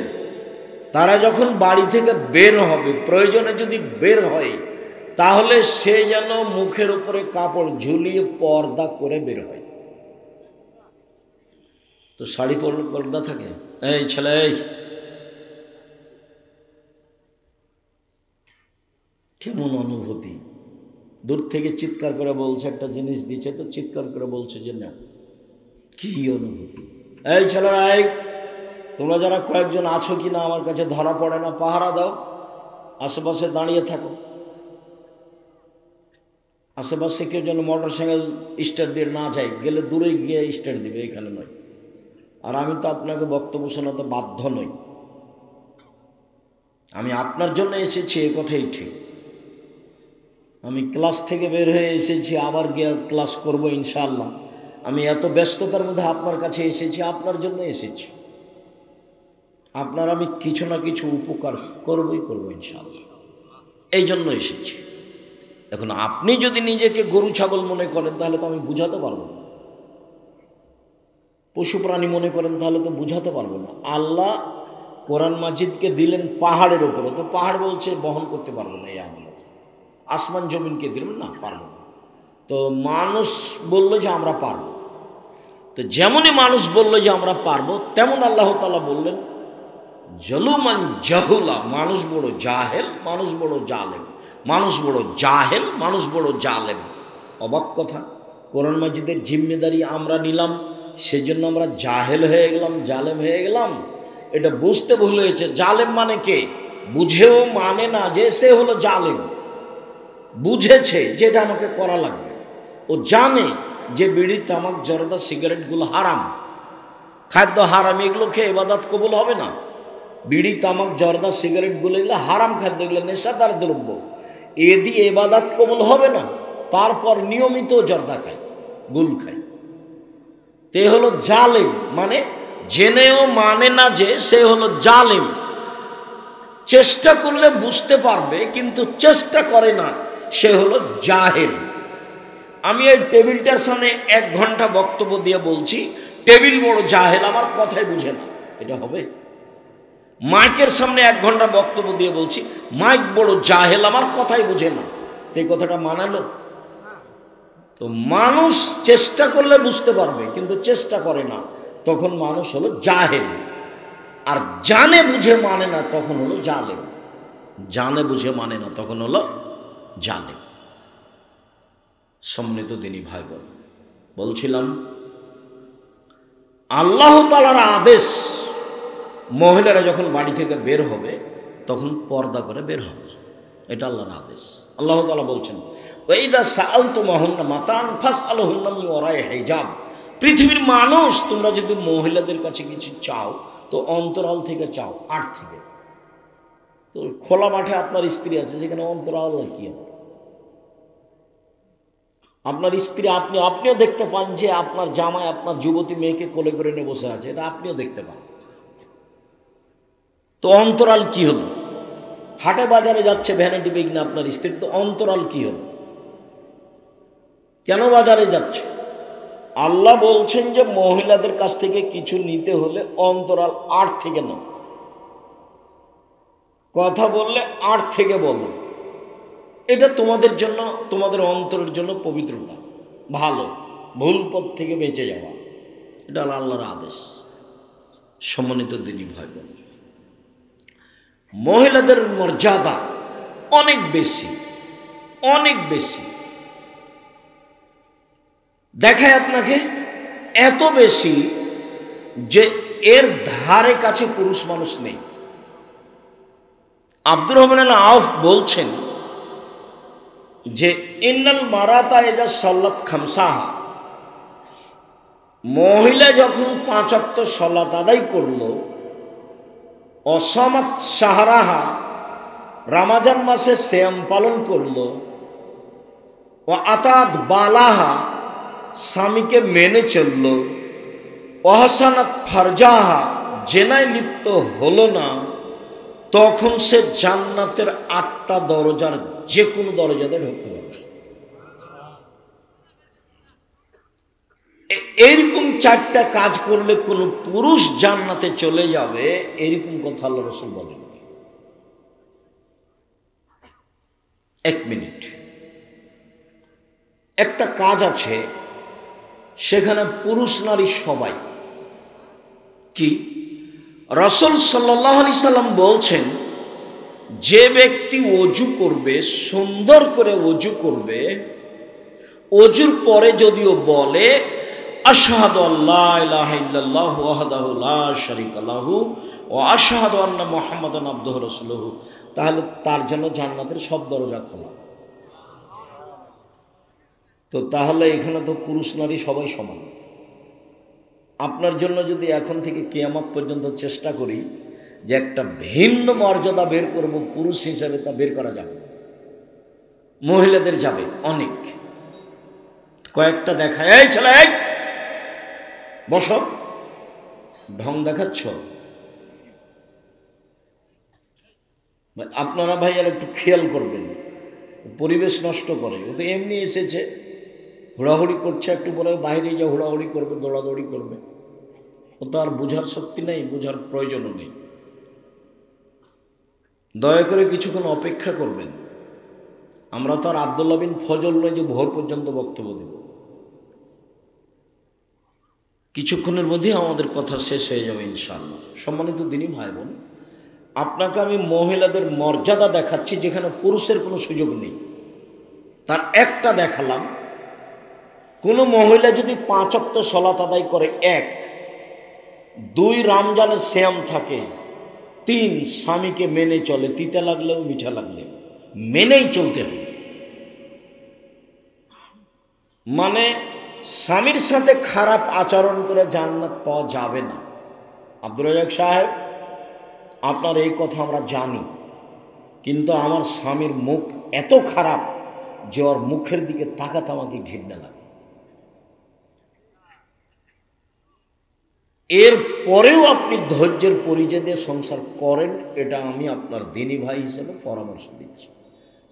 তারা যখন বাড়ি থেকে বের হবে, প্রয়োজনে যদি বের হয়, তাহলে সে যেন মুখের উপরে কাপড় ঝুলিয়ে পর্দা করে বের হয়। তো শাড়ি পরলে পর্দা থাকে? এই ছেলে, কেমন অনুভূতি! দূর থেকে চিৎকার করে বলছে, একটা জিনিস দিচ্ছে তো চিৎকার করে বলছে যে না, কি অনুভূতি! এই ছেলেরা, এই তোমরা যারা কয়েকজন আছো কি না আমার কাছে ধরা পড়ে না, পাহারা দাও, আশেপাশে দাঁড়িয়ে থাকো। আশেপাশে কেউ যেন মোটর সাইকেল স্টার্ট দিয়ে না যায়, গেলে দূরে গিয়ে স্টার্ট দিবে, এখানে নয়। আর আমি তো আপনাকে বক্তব্য শোনাতে বাধ্য নই, আমি আপনার জন্য এসেছি, এ কথাই ঠিক। আমি ক্লাস থেকে বের হয়ে এসেছি, আবার গিয়ে ক্লাস করব ইনশাআল্লাহ। আমি এত ব্যস্ততার মধ্যে আপনার কাছে এসেছি, আপনার জন্য এসেছি। আপনার আমি কিছু না কিছু উপকার করবই করবো ইনশাআল্লাহ, এই জন্য এসেছি। এখন আপনি যদি নিজেকে গরু ছাগল মনে করেন তাহলে তো আমি বুঝাতে পারবো না, পশু প্রাণী মনে করেন তাহলে তো বুঝাতে পারবো না। আল্লাহ কোরআন মাজিদকে দিলেন পাহাড়ের উপরে, তো পাহাড় বলছে বহন করতে পারবো না এই আমল। আসমান জমিনকে দিলেন না, পারবো না। তো মানুষ বললো যে আমরা পারবো, তো যেমনই মানুষ বললো যে আমরা পারবো, তেমন আল্লাহ তাআলা বললেন জলুমান জাহুলা, মানুষ বড় জাহেল, মানুষ বড় জালেম, মানুষ বড় জাহেল, মানুষ বড় জালেম। অবাক কথা, কোরআন মাজিদের জিম্মেদারি আমরা নিলাম, সেজন্য আমরা জাহেল হয়ে গেলাম, জালেম হয়ে গেলাম। এটা বুঝতে ভুল হয়েছে। জালেম মানে কে? বুঝেও মানে না যে সে হলো জালেম। বুঝেছে যে এটা আমাকে করা লাগবে, ও জানে যে বিড়ি, তামাক, জর্দা, সিগারেটগুলো হারাম, খাদ্য হারাম, এগুলো খেয়ে ইবাদত কবুল হবে না। বিড়ি, তামাক, জর্দা, সিগারেটগুলো এগুলো হারাম খাদ্য, এগুলো নেশাদার দ্রব্য, এ দিয়ে ইবাদত কবুল হবে না। তারপর নিয়মিত জর্দা খায়, গুল খায়, তে হলো জালেম। মানে জেনেও মানে না যে সে হলো জালেম। চেষ্টা করলে বুঝতে পারবে, কিন্তু চেষ্টা করে না, সে হলো জাহেল। আমি এই টেবিলটার সামনে 1 ঘন্টা বক্তব্য দিয়ে বলছি টেবিল বড় জাহেল, আমার কথাই বুঝে না, এটা হবে? মাইকের সামনে 1 ঘন্টা বক্তব্য দিয়ে বলছি মাইক বড় জাহেল, আমার কথাই বুঝে না, তো এই কথাটা মানালো? তো মানুষ চেষ্টা করলে বুঝতে পারবে, কিন্তু চেষ্টা করে না, তখন মানুষ হলো জাহেল। আর জানে বুঝে মানে না, তখন হলো জালেম। জানে বুঝে মানে না, তখন হলো জালেম। সম্মানিত দিনী ভাই বোন, বলছিলাম আল্লাহ তাআলার আদেশ মহিলারা যখন বাড়ি থেকে বের হবে তখন পর্দা করে বের হবে, এটা আল্লাহর আদেশ। আল্লাহ তাআলা বলছেন ওয়াইদা সাআলতুমুহুন্না মাতান ফাসআলুহুন্না মিন ওয়ারাই হিজাব, পৃথিবীর মানুষ তোমরা যদি মহিলাদের কাছে কিছু চাও তো অন্তরাল থেকে চাও, আড় থেকে। তো খোলা মাঠে আপনার স্ত্রী আছে, সেখানে অন্তরাল কি হবে? আপনার স্ত্রী আপনিও দেখতে পান যে আপনার জামাই আপনার যুবতী মেয়েকে কোলে করে নিয়ে বসে আছে, এটা আপনিও দেখতে পান। তো অন্তরাল কি হলো? হাটে বাজারে যাচ্ছে ভ্যানিটি ব্যাগ না আপনার স্ত্রী, তো অন্তরাল কি হলো? কেন বাজারে যাচ্ছে? আল্লাহ বলছেন যে মহিলাদের কাছ থেকে কিছু নিতে হলে অন্তরাল আট থেকে নাও, কথা বললে আট থেকে বলো, এটা তোমাদের জন্য, তোমাদের অন্তরের জন্য পবিত্রতা, ভালো, ভুল পথ থেকে বেঁচে যাওয়া, এটা আল্লাহর আদেশ। সম্মানিত দিনী ভাই বোন, মহিলাদের মর্যাদা অনেক বেশি, অনেক বেশি। দেখায় আপনাকে এত বেশি যে এর ধারে কাছে পুরুষ মানুষ নেই। আব্দুর রহমান আউফ বলছেন যে ইন্নাল মারাতা ইজা সাল্লাত খামসাহা, মহিলা যখন 5 ওয়াক্ত সালাত আদায় করলো, অসামাত শাহরাহা, রমজান মাসে সিয়াম পালন করলো, ও আতাত বালাহা, স্বামীকে মেনে চলল, অহসানাত ফারজাহা, জেনায় লিপ্ত হলো না, তখন সে জান্নাতের 8টা দরজার যে কোনো দরজাতে ঢুকতে পারবে। এরকম 4টা কাজ করলে কোন পুরুষ জান্নাতে চলে যাবে, এরকম কথা আল্লাহ রাসূল বলেন। 1 মিনিট, একটা কাজ আছে সেখানে পুরুষ নারী সবাই। কি? রাসূল সাল্লাল্লাহু আলাইহি সাল্লাম বলছেন যে ব্যক্তি ওযু করবে, সুন্দর করে ওযু করবে, ওযুর পরে যদিও বলে আশহাদু আল্লা ইলাহা ইল্লাল্লাহু ওয়াহদাহু লা শারীকা লাহু ওয়া আশহাদু আন্না মুহাম্মাদান আবদুহু রাসূলুহু, তাহলে তার জন্য জান্নাতের সব দরজা খোলা। তো তাহলে এখানে তো পুরুষ নারী সবাই সমান। আপনার জন্য যদি এখন থেকে কিয়ামত পর্যন্ত চেষ্টা করি যে একটা ভিন্ন মর্যাদা বের করব পুরুষ হিসেবে, তা বের করা যাবে। মহিলাদের যাবে অনেক, কয়েকটা দেখায়, এই ছেলে এই বসো, ঢং দেখাচ্ছ। আপনারা ভাই আর একটু খেয়াল করবেন, পরিবেশ নষ্ট করে। ও তো এমনি এসেছে, হুড়াহুড়ি করছে, একটু পরে বাইরে যা হুড়াহুড়ি করবে, দৌড়াদৌড়ি করবে। ও তো আর বোঝার শক্তি নেই, বোঝার প্রয়োজনও নেই। দয়া করে কিছুক্ষণ অপেক্ষা করবেন। আমরা তো আর আব্দুল্লাহ বিন ফজল নয় যে ভোর পর্যন্ত বক্তব্য দেব। কিছুক্ষণের মধ্যে আমাদের কথা শেষ হয়ে যাবে ইনশাআল্লাহ। সম্মানিত দিনী ভাই বোন, আপনাকে আমি মহিলাদের মর্যাদা দেখাচ্ছি যেখানে পুরুষের কোনো সুযোগ নেই। তার একটা দেখালাম, কোনো মহিলা যদি 5 ওয়াক্ত সালাত আদায় করে, 1, 2 রমজানের সিয়াম থাকে, 3 স্বামীকে মেনে চলে, তিতা লাগলেও মিঠা লাগলেও মেনেই চলতে হবে। মানে স্বামীর সাথে খারাপ আচরণ করে জান্নাত পাওয়া যাবে না। আব্দুর রাজ্জাক সাহেব, আপনার এই কথা আমরা জানি, কিন্তু আমার স্বামীর মুখ এত খারাপ যে ওর মুখের দিকে তাকাতে আমাকে ঘৃণা লাগে। এর পরেও আপনি ধৈর্যের পরিচয় দিয়ে সংসার করেন, এটা আমি আপনার দিনী ভাই হিসেবে পরামর্শ দিচ্ছি।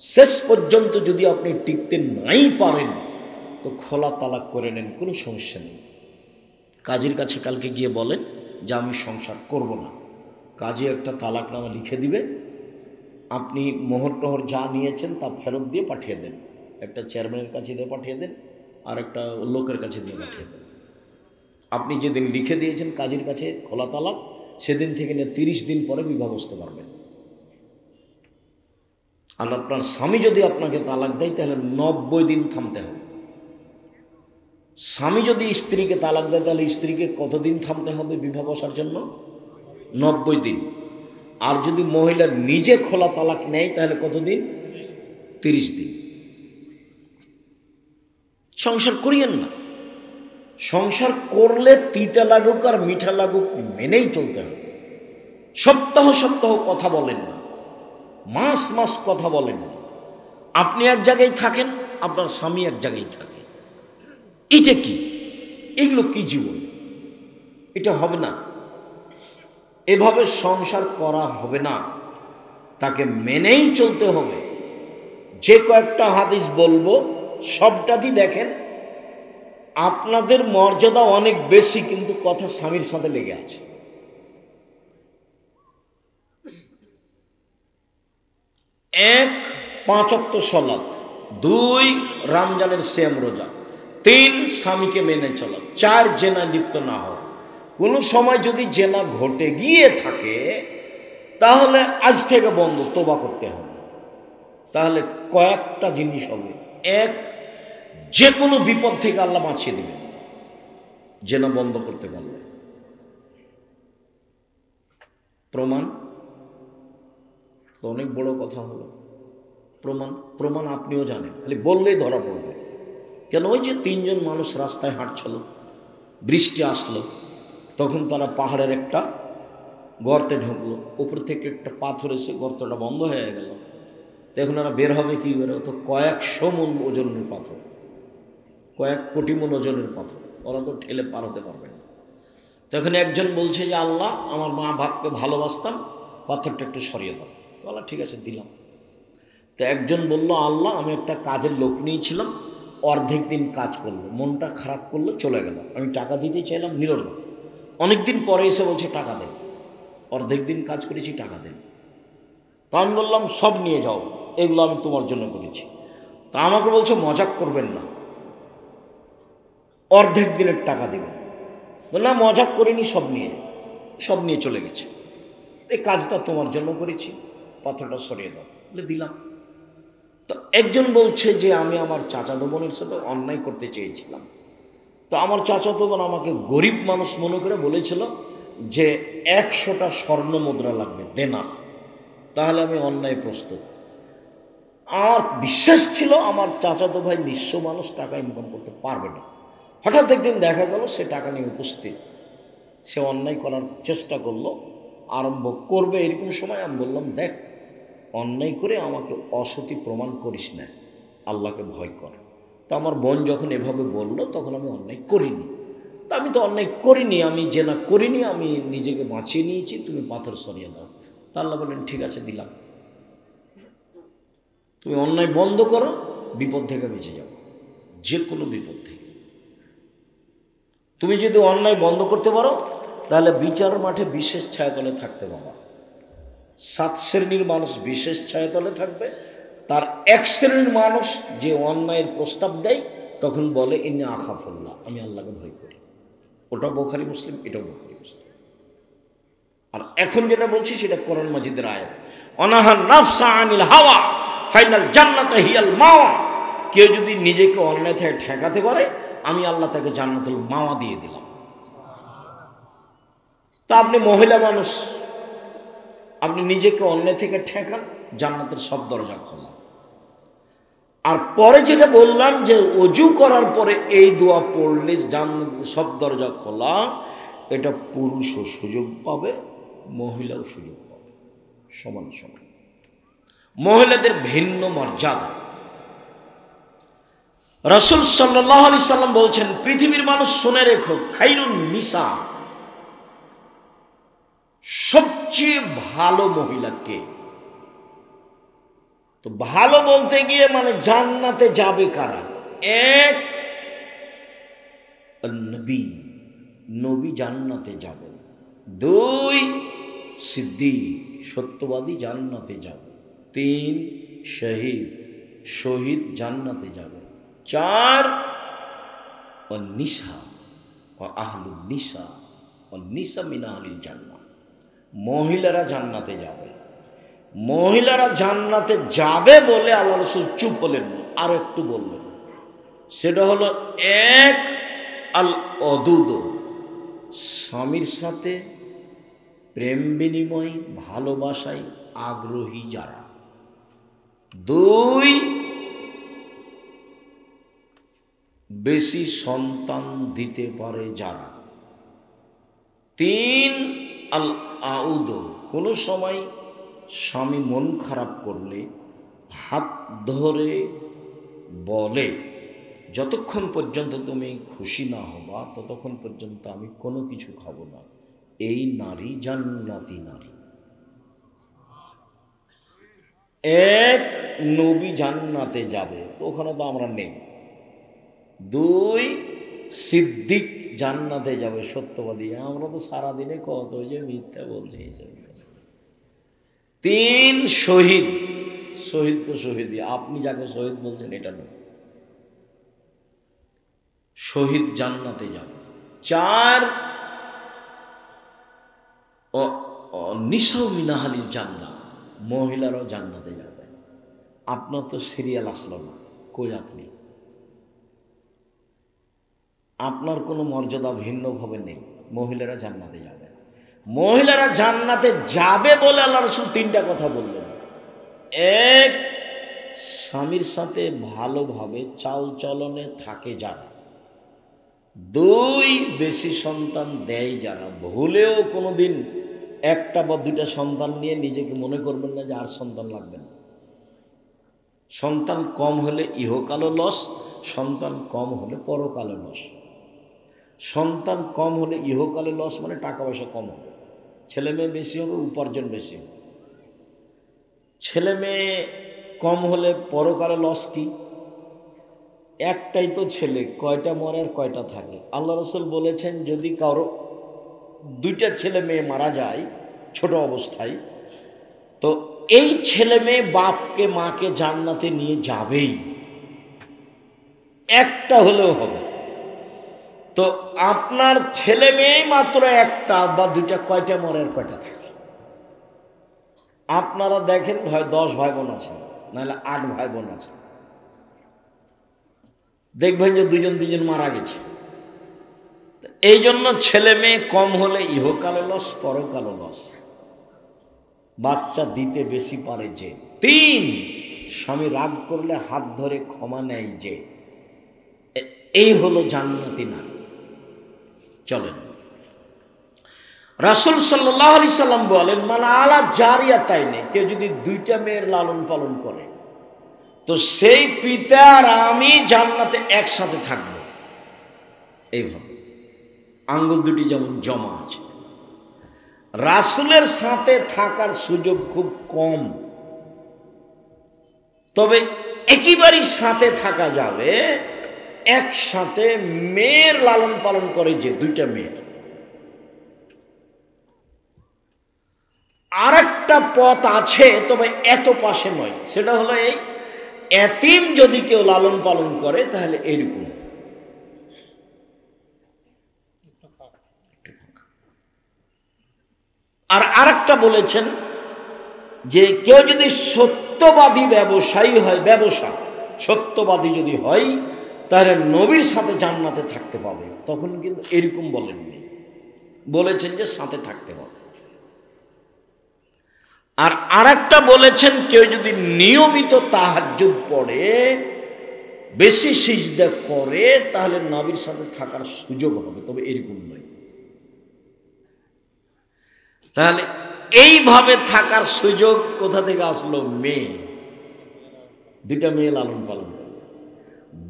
শেষ পর্যন্ত যদি আপনি টিকতে নাই পারেন তো খোলা তালাক করে নেন, কোনো সমস্যা নেই। কাজীর কাছে কালকে গিয়ে বলেন যে আমি সংসার করব না, কাজী একটা তালাকনামা লিখে দিবে, আপনি মোহর টোহর যা নিয়েছেন তা ফেরত দিয়ে পাঠিয়ে দেন। একটা চেয়ারম্যানের কাছে দিয়ে পাঠিয়ে দেন, আর একটা লোকের কাছে দিয়ে পাঠিয়ে দেন। আপনি যেদিন লিখে দিয়েছেন কাজীর কাছে খোলা তালাক, সেদিন থেকে নিয়ে 30 দিন পরে বিবাহ বসতে পারবেন। আর আপনার স্বামী যদি আপনাকে তালাক দেয় তাহলে 90 দিন থামতে হবে। স্বামী যদি স্ত্রীকে তালাক দেয় তাহলে স্ত্রীকে কতদিন থামতে হবে বিবাহ বসার জন্য? 90 দিন। আর যদি মহিলা নিজে খোলা তালাক নেয় তাহলে কতদিন? 30 দিন। সংসার করিয়েন না। সংসার করলে তিতা লাগুক আর মিঠা লাগুক মেনেই চলতে হবে। সপ্তাহ সপ্তাহ কথা বলেন না, মাস মাস কথা বলেন না। আপনি এক জায়গায় থাকেন, আপনার স্বামী এক জায়গায় থাকে। এটা কি? এগুলো কি জীবন? এটা হবে না। এভাবে সংসার করা হবে না। তাকে মেনেই চলতে হবে। যে কয়েকটা হাদিস বলবো সবটাতেই দেখেন আপনাদের মর্যাদা অনেক বেশি, কিন্তু কথা স্বামীর সাথে লেগে আছে। 1 5 ওয়াক্ত সালাত, 2 রমজানের সিয়াম রোজা, 3 স্বামীকে মেনে চলা, 4 জেনা লিপ্ত না হওয়া। কোনো সময় যদি জেনা ঘটে গিয়ে থাকে তাহলে আজ থেকে বন্ধ, তোবা করতে হবে। তাহলে কয়েকটা জিনিস হবে। 1, যে কোনো বিপদ থেকে আল্লাহ বাঁচিয়ে দেবেন জেনা বন্ধ করতে পারলে। প্রমাণ তো অনেক বড় কথা হলো। প্রমাণ আপনিও জানেন, খালি বললেই ধরা পড়বে। কেন? ওই যে 3 জন মানুষ রাস্তায় হাঁটছিল, বৃষ্টি আসলো, তখন তারা পাহাড়ের একটা গর্তে ঢুকলো, উপর থেকে একটা পাথর এসে গর্তটা বন্ধ হয়ে গেল। এখন ওরা বের হবে কি করে? তো কয়েকশো মণ ওজনের পাথর, কয়েক কোটি মণ ওজনের পাথর, ওরা তো ঠেলে পার হতে পারবে না। তখন একজন বলছে যে আল্লাহ, আমার মা বাপকে ভালোবাসতাম, পাথরটা একটু সরিয়ে দাও। বলা ঠিক আছে, দিলাম। তো একজন বলল, আল্লাহ, আমি একটা কাজের লোক নিয়েছিলাম, অর্ধেক দিন কাজ করলো, মনটা খারাপ করলো, চলে গেল। আমি টাকা দিতে চাইলাম, নিল না। অনেকদিন পরে এসে বলছে টাকা দেন। অর্ধেক দিন কাজ করেছি, টাকা দেন। তা আমি বললাম সব নিয়ে যাও, এগুলো আমি তোমার জন্য করেছি। তা আমাকে বলছে মজাক করবেন না, অর্ধেক দিনের টাকা দেবেন। না, মজাক করিনি, সব নিয়ে চলে গেছে। এই কাজটা তোমার জন্য করেছি, পাথরটা সরিয়ে দাও। বলে দিলাম। তো একজন বলছে যে আমি আমার চাচাতো বোনের সাথে অন্যায় করতে চেয়েছিলাম। তো আমার চাচাতো বোন আমাকে গরিব মানুষ মনে করে বলেছিল যে 100টা স্বর্ণ মুদ্রা লাগবে, দেনা, তাহলে আমি অন্যায় প্রস্তুত। আমার বিশ্বাস ছিল আমার চাচাতো ভাই নিঃস্ব মানুষ, টাকা ইনকাম করতে পারবে না। হঠাৎ একদিন দেখা গেল সে টাকা নিয়ে উপস্থিত। সে অন্যায় করার চেষ্টা করলো, আরম্ভ করবে। এরকম সময় আমি বললাম, দেখ, অন্যায় করে আমাকে অসতী প্রমাণ করিস না, আল্লাহকে ভয় কর। তো আমার বোন যখন এভাবে বললো তখন আমি অন্যায় করিনি। তা আমি তো অন্যায় করিনি, আমি জেনা করিনি, আমি নিজেকে বাঁচিয়ে নিয়েছি, তুমি পাথর সরিয়ে দাও। তা আল্লাহ বললেন ঠিক আছে, দিলাম। তুমি অন্যায় বন্ধ করো, বিপদ থেকে বেঁচে যাও, যে কোনো বিপদ থেকে। তুমি যদি অন্যায় বন্ধ করতে পারো তাহলে বিচার মাঠে বিশেষ ছায়াতলে থাকতে পারবা। 7 শ্রেণীর মানুষ বিশেষ ছায়াতলে থাকবে। তার 1 শ্রেণীর মানুষ যে অন্যায়ের প্রস্তাব দেয় তখন বলে ইন্নী আখাফুল্লাহ, আমি আল্লাহকে ভয় করি। ওটা বুখারী মুসলিম, এটাও বুখারী মুসলিম। আর এখন যেটা বলছি সেটা কোরআন মাজিদের আয়াত, অনাহা নাফসা আনিল হাওয়া ফাইনাল জান্নাত হিয়াল মাওয়া। কেউ যদি নিজেকে অন্যায় থেকে ঠেকাতে পারে, আমি আল্লাহ তাকে জান্নাতুল মাওয়া দিয়ে দিলাম। তা আপনি মহিলা মানুষ, আপনি নিজেকে অন্যায় থেকে ঠেকান, জান্নাতের সব দরজা খোলা। আর পরে যেটা বললাম যে ওযু করার পরে এই দোয়া পড়লে জান্নাতের সব দরজা খোলা, এটা পুরুষও সুযোগ পাবে, মহিলাও সুযোগ পাবে, সমান সমান। মহিলাদের ভিন্ন মর্যাদা। রাসূল সাল্লাল্লাহু আলাইহি সাল্লাম বলছেন, পৃথিবীর মানুষ শুনে রেখো, খাইরুন নিসা, সবচেয়ে ভালো মহিলা কে? তো ভালো বলতে গিয়ে মানে জান্নাতে যাবে কারা? 1, নবী, নবী জান্নাতে যাবেন। 2, সিদ্দিক, সত্যবাদী জান্নাতে যাবে। 3, শহীদ, শহীদ জান্নাতে যাবে। 4, নিসা, আহলুন নিসা, নিসা মিন আহলিল জান্নাহ, মহিলারা জান্নাতে যাবে। মহিলারা জান্নাতে যাবে বলে আল্লাহ রাসূল চুপ হলেন না, আর একটু বললেন। সেটা হলো 1, আল অদুদ, স্বামীর সাথে প্রেম বিনিময় ভালোবাসায় আগ্রহী যারা, 2 বেশি সন্তান দিতে পারে যারা, 3 আল আউদ, কোনো সময় স্বামী মন খারাপ করলে হাত ধরে বলে যতক্ষণ পর্যন্ত তুমি খুশি না হবা ততক্ষণ পর্যন্ত আমি কোনো কিছু খাবো না। এই নারী জান্নাতি নারী। 1 নবী জান্নাতে যাবে, তো ওখানে তো আমরা নেই। 2 সিদ্দিক জান্নাতে যাবে, সত্যবাদী। আমরা তো সারাদিনে কত যে মিথ্যা বলছি। 3 শহীদ, শহীদ তো শহীদই, আপনি যাকে শহীদ বলছেন এটা নয়, শহীদ জান্নাতে যাবে। 4 নিসাউ মিনাহালিল জান্নাত, মহিলারাও জান্নাতে যাবে। আপনার তো সিরিয়াল আসলো না, কই আপনি? আপনার কোনো মর্যাদা ভিন্নভাবে নেই, মহিলারা জান্নাতে যাবে। মহিলারা জান্নাতে যাবে বলে আল্লাহ রাসূল 3টা কথা বললেন। 1 স্বামীর সাথে ভালোভাবে চাল চলনে থাকে যারা, 2 বেশি সন্তান দেয় যারা। ভুলেও কোনোদিন 1টা বা 2টা সন্তান নিয়ে নিজেকে মনে করবেন না যে আর সন্তান লাগবে না। সন্তান কম হলে ইহকালও লস, সন্তান কম হলে পরকালে লস। সন্তান কম হলে ইহকালে লস মানে টাকা পয়সা কম হবে, ছেলে মেয়ে বেশি হবে, উপার্জন বেশি হবে। ছেলে মেয়ে কম হলে পরকালে লস কি? একটাই তো ছেলে, কয়টা মরে আর কয়টা থাকে? আল্লাহ রাসূল বলেছেন যদি কারো 2টা ছেলে মেয়ে মারা যায় ছোট অবস্থায়, তো এই ছেলে মেয়ে বাপকে মাকে জান্নাতে নিয়ে যাবেই, একটা হলেও হবে। তো আপনার ছেলে মেয়ে মাত্র 1টা বা 2টা, কয়টা মরে আর কয়টা থাকে? আপনারা দেখেন হয় 10 ভাই বোন আছে, নাহলে 8 ভাই বোন আছে, দেখবেন যে 2জন মারা গেছে। এই জন্য ছেলে মেয়ে কম হলে ইহকালে লস, পরকালে লস। বাচ্চা দিতে বেশি পারে যে। 3 স্বামী রাগ করলে হাত ধরে ক্ষমা নেয় যে। এই হলো জান্নাতি নারী। চলেন, রাসূল সাল্লাল্লাহু আলাইহি সাল্লাম বলেন মান আলা জারিয়াতাইনে, কেউ যদি 2টা মেয়ের লালন পালন করে তো সেই পিতা আর আমি জান্নাতে একসাথে থাকবো। এইভাবে আঙ্গুল 2টি যেমন জমা আছে। রাসূলের সাথে থাকার সুযোগ খুব কম, তবে একেবারেই সাথে থাকা যাবে। একসাথে মেয়ের লালন পালন করে যে 2টা মেয়ের। আরেকটা পথ আছে, তবে এত পাশে নয়, সেটা হলো এই এতিম যদি কেউ লালন পালন করে তাহলে এরকম। আর আরেকটা বলেছেন যে কেউ যদি সত্যবাদী ব্যবসায়ী হয়, ব্যবসা সত্যবাদী যদি হয় তাহলে নবীর সাথে জান্নাতে থাকতে পাবে। তখন কিন্তু এরকম বলেননি, বলেছেন যে সাথে থাকতে হবে। আর আরেকটা বলেছেন কেউ যদি নিয়মিত তাহাজ্জুদ পড়ে, বেশি সিজদা করে, তাহলে নবীর সাথে থাকার সুযোগ হবে, তবে এরকম নয়। তাহলে এইভাবে থাকার সুযোগ কোথা থেকে আসলো? মেয়ে, 2টা মেয়ে লালন পালন করবে।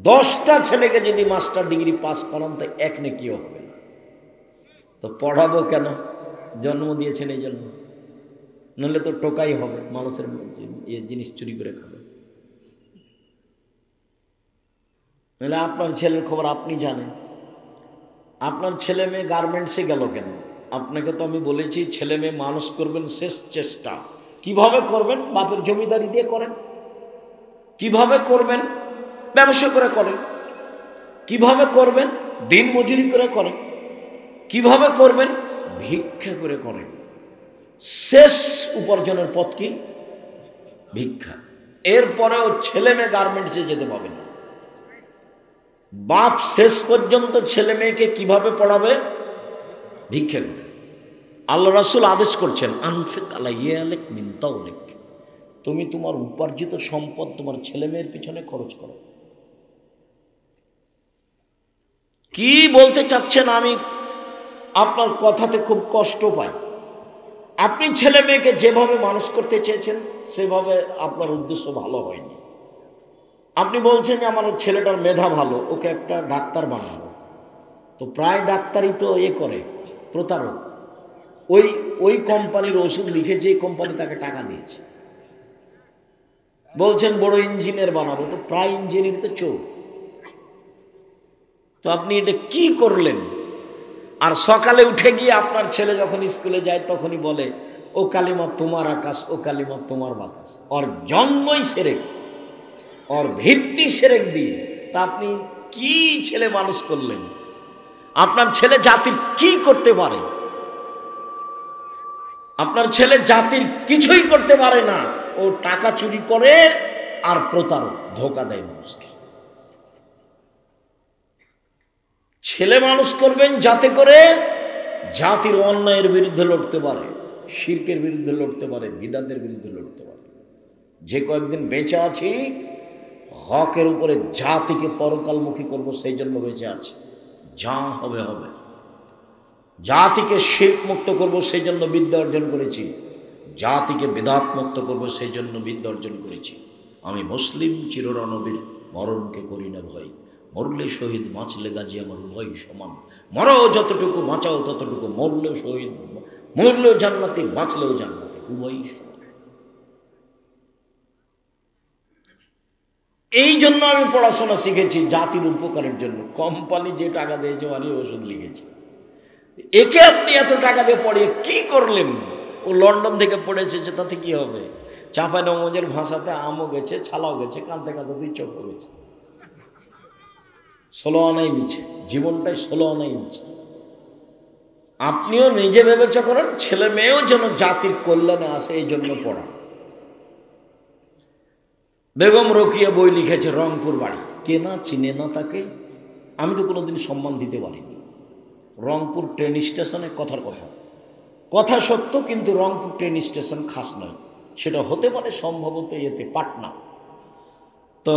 10টা ছেলেকে যদি মাস্টার ডিগ্রি পাস করান তো 1 নেকিও হবে না। তো পড়াবো কেন? জন্ম দিয়েছেন এই জন্য, নাহলে তো টোকাই হবে, মানুষের জিনিস চুরি করে খাবে। নাহলে আপনার ছেলের খবর আপনি জানেন। আপনার ছেলে মেয়ে গার্মেন্টসে গেল কেন? আপনাকে তো আমি বলেছি ছেলে মেয়ে মানুষ করবেন শেষ চেষ্টা। কিভাবে করবেন? বাপের জমিদারি দিয়ে করেন। কিভাবে করবেন? ব্যবসা করে করেন। কিভাবে করবেন? দিন মজুরি করে করেন। কিভাবে করবেন? ভিক্ষা করে করেন। শেষ উপার্জনের পথ কি? ভিক্ষা। এরপরেও ছেলে মেয়ে গার্মেন্টসে যেতে পাবে না। বাপ শেষ পর্যন্ত ছেলে মেয়েকে কিভাবে পড়াবে? ভিক্ষা করে। আল্লাহ রাসূল আদেশ করছেন, আনফিক আলাইয়ালিক মিন তাওলিক, তুমি তোমার উপার্জিত সম্পদ তোমার ছেলে মেয়ের পিছনে খরচ করো। কি বলতে চাচ্ছেন আমি আপনার কথাতে খুব কষ্ট পাই। আপনি ছেলে মেয়েকে যেভাবে মানুষ করতে চেয়েছেন সেভাবে আপনার উদ্দেশ্য ভালো হয়নি। আপনি বলছেন যে আমার ছেলেটার মেধা ভালো, ওকে একটা ডাক্তার বানাবো। তো প্রায় ডাক্তারই তো করে, প্রতারক। ওই কোম্পানির ওষুধ লিখেছে, এই কোম্পানি তাকে টাকা দিয়েছে। বলছেন বড় ইঞ্জিনিয়ার বানাবো, তো প্রায় ইঞ্জিনিয়ার তো চোর। তো আপনি এটা কি করলেন? আর সকালে উঠে গিয়ে আপনার ছেলে যখন স্কুলে যায় তখনই বলে, ও কালিমা তোমার আকাশ, ও কালিমা তোমার বাতাস। ওর জন্মই শিরক, ওর ভিত্তি শিরক দিয়ে। তা আপনি কি ছেলে মানুষ করলেন? আপনার ছেলে জাতির কি করতে পারে? আপনার ছেলে জাতির কিছুই করতে পারে না। ও টাকা চুরি করে আর প্রতারক, ধোঁকা দেয় মানুষকে। ছেলে মানুষ করবেন যাতে করে জাতির অন্যায়ের বিরুদ্ধে লড়তে পারে, শিরকের বিরুদ্ধে লড়তে পারে, বিদাতের বিরুদ্ধে লড়তে পারে। যে কয়েকদিন বেঁচে আছি, হকের উপরে জাতিকে পরকালমুখী করব, সেই জন্য বেঁচে আছি। যা হবে হবে। জাতিকে শিরক মুক্ত করব, সেই জন্য বিদ্যা অর্জন করেছি। জাতিকে বিদাত মুক্ত করব, সেই জন্য বিদ্যা অর্জন করেছি। আমি মুসলিম, চিররণবীর, মরণকে করি না ভয়। মরলে শহীদ, বাঁচলে গাজী, আমার উভয় সমান। মরাও যতটুকু, বাঁচাও ততটুকু। মরলেও শহীদ, মরলেও জান্নাতি, বাঁচলেও জান্নাতি, উভয় সমান। এই জন্য আমি পড়াশোনা শিখেছি, জাতির উপকারের জন্য। কোম্পানি যে টাকা দিয়েছে আমি ওষুধ লিখেছি। একে আপনি এত টাকা দিয়ে পড়িয়ে কি করলেন? ও লন্ডন থেকে পড়েছে, যে তাতে কি হবে? চাঁপাইনবাবগঞ্জের ভাষাতে আমও গেছে, ছালাও গেছে, কাঁদতে কাঁদতে 2 চোখ গেছে। 16 আনাই মিছে, জীবনটাই 16 আনাই মিছে। আপনিও নিজে বিবেচনা করেন, ছেলে মেয়েও যেন জাতির কল্যাণে আসে, এই জন্য পড়া। বেগম রোকিয়া বই লিখেছে, রংপুর বাড়ি। কে না চিনে না তাকে? আমি তো কোনোদিন সম্মান দিতে পারিনি। রংপুর ট্রেন স্টেশনে, কথার কথা, কথা সত্য, কিন্তু রংপুর ট্রেন স্টেশন খাস নয়। সেটা হতে পারে সম্ভবত পাটনা। তো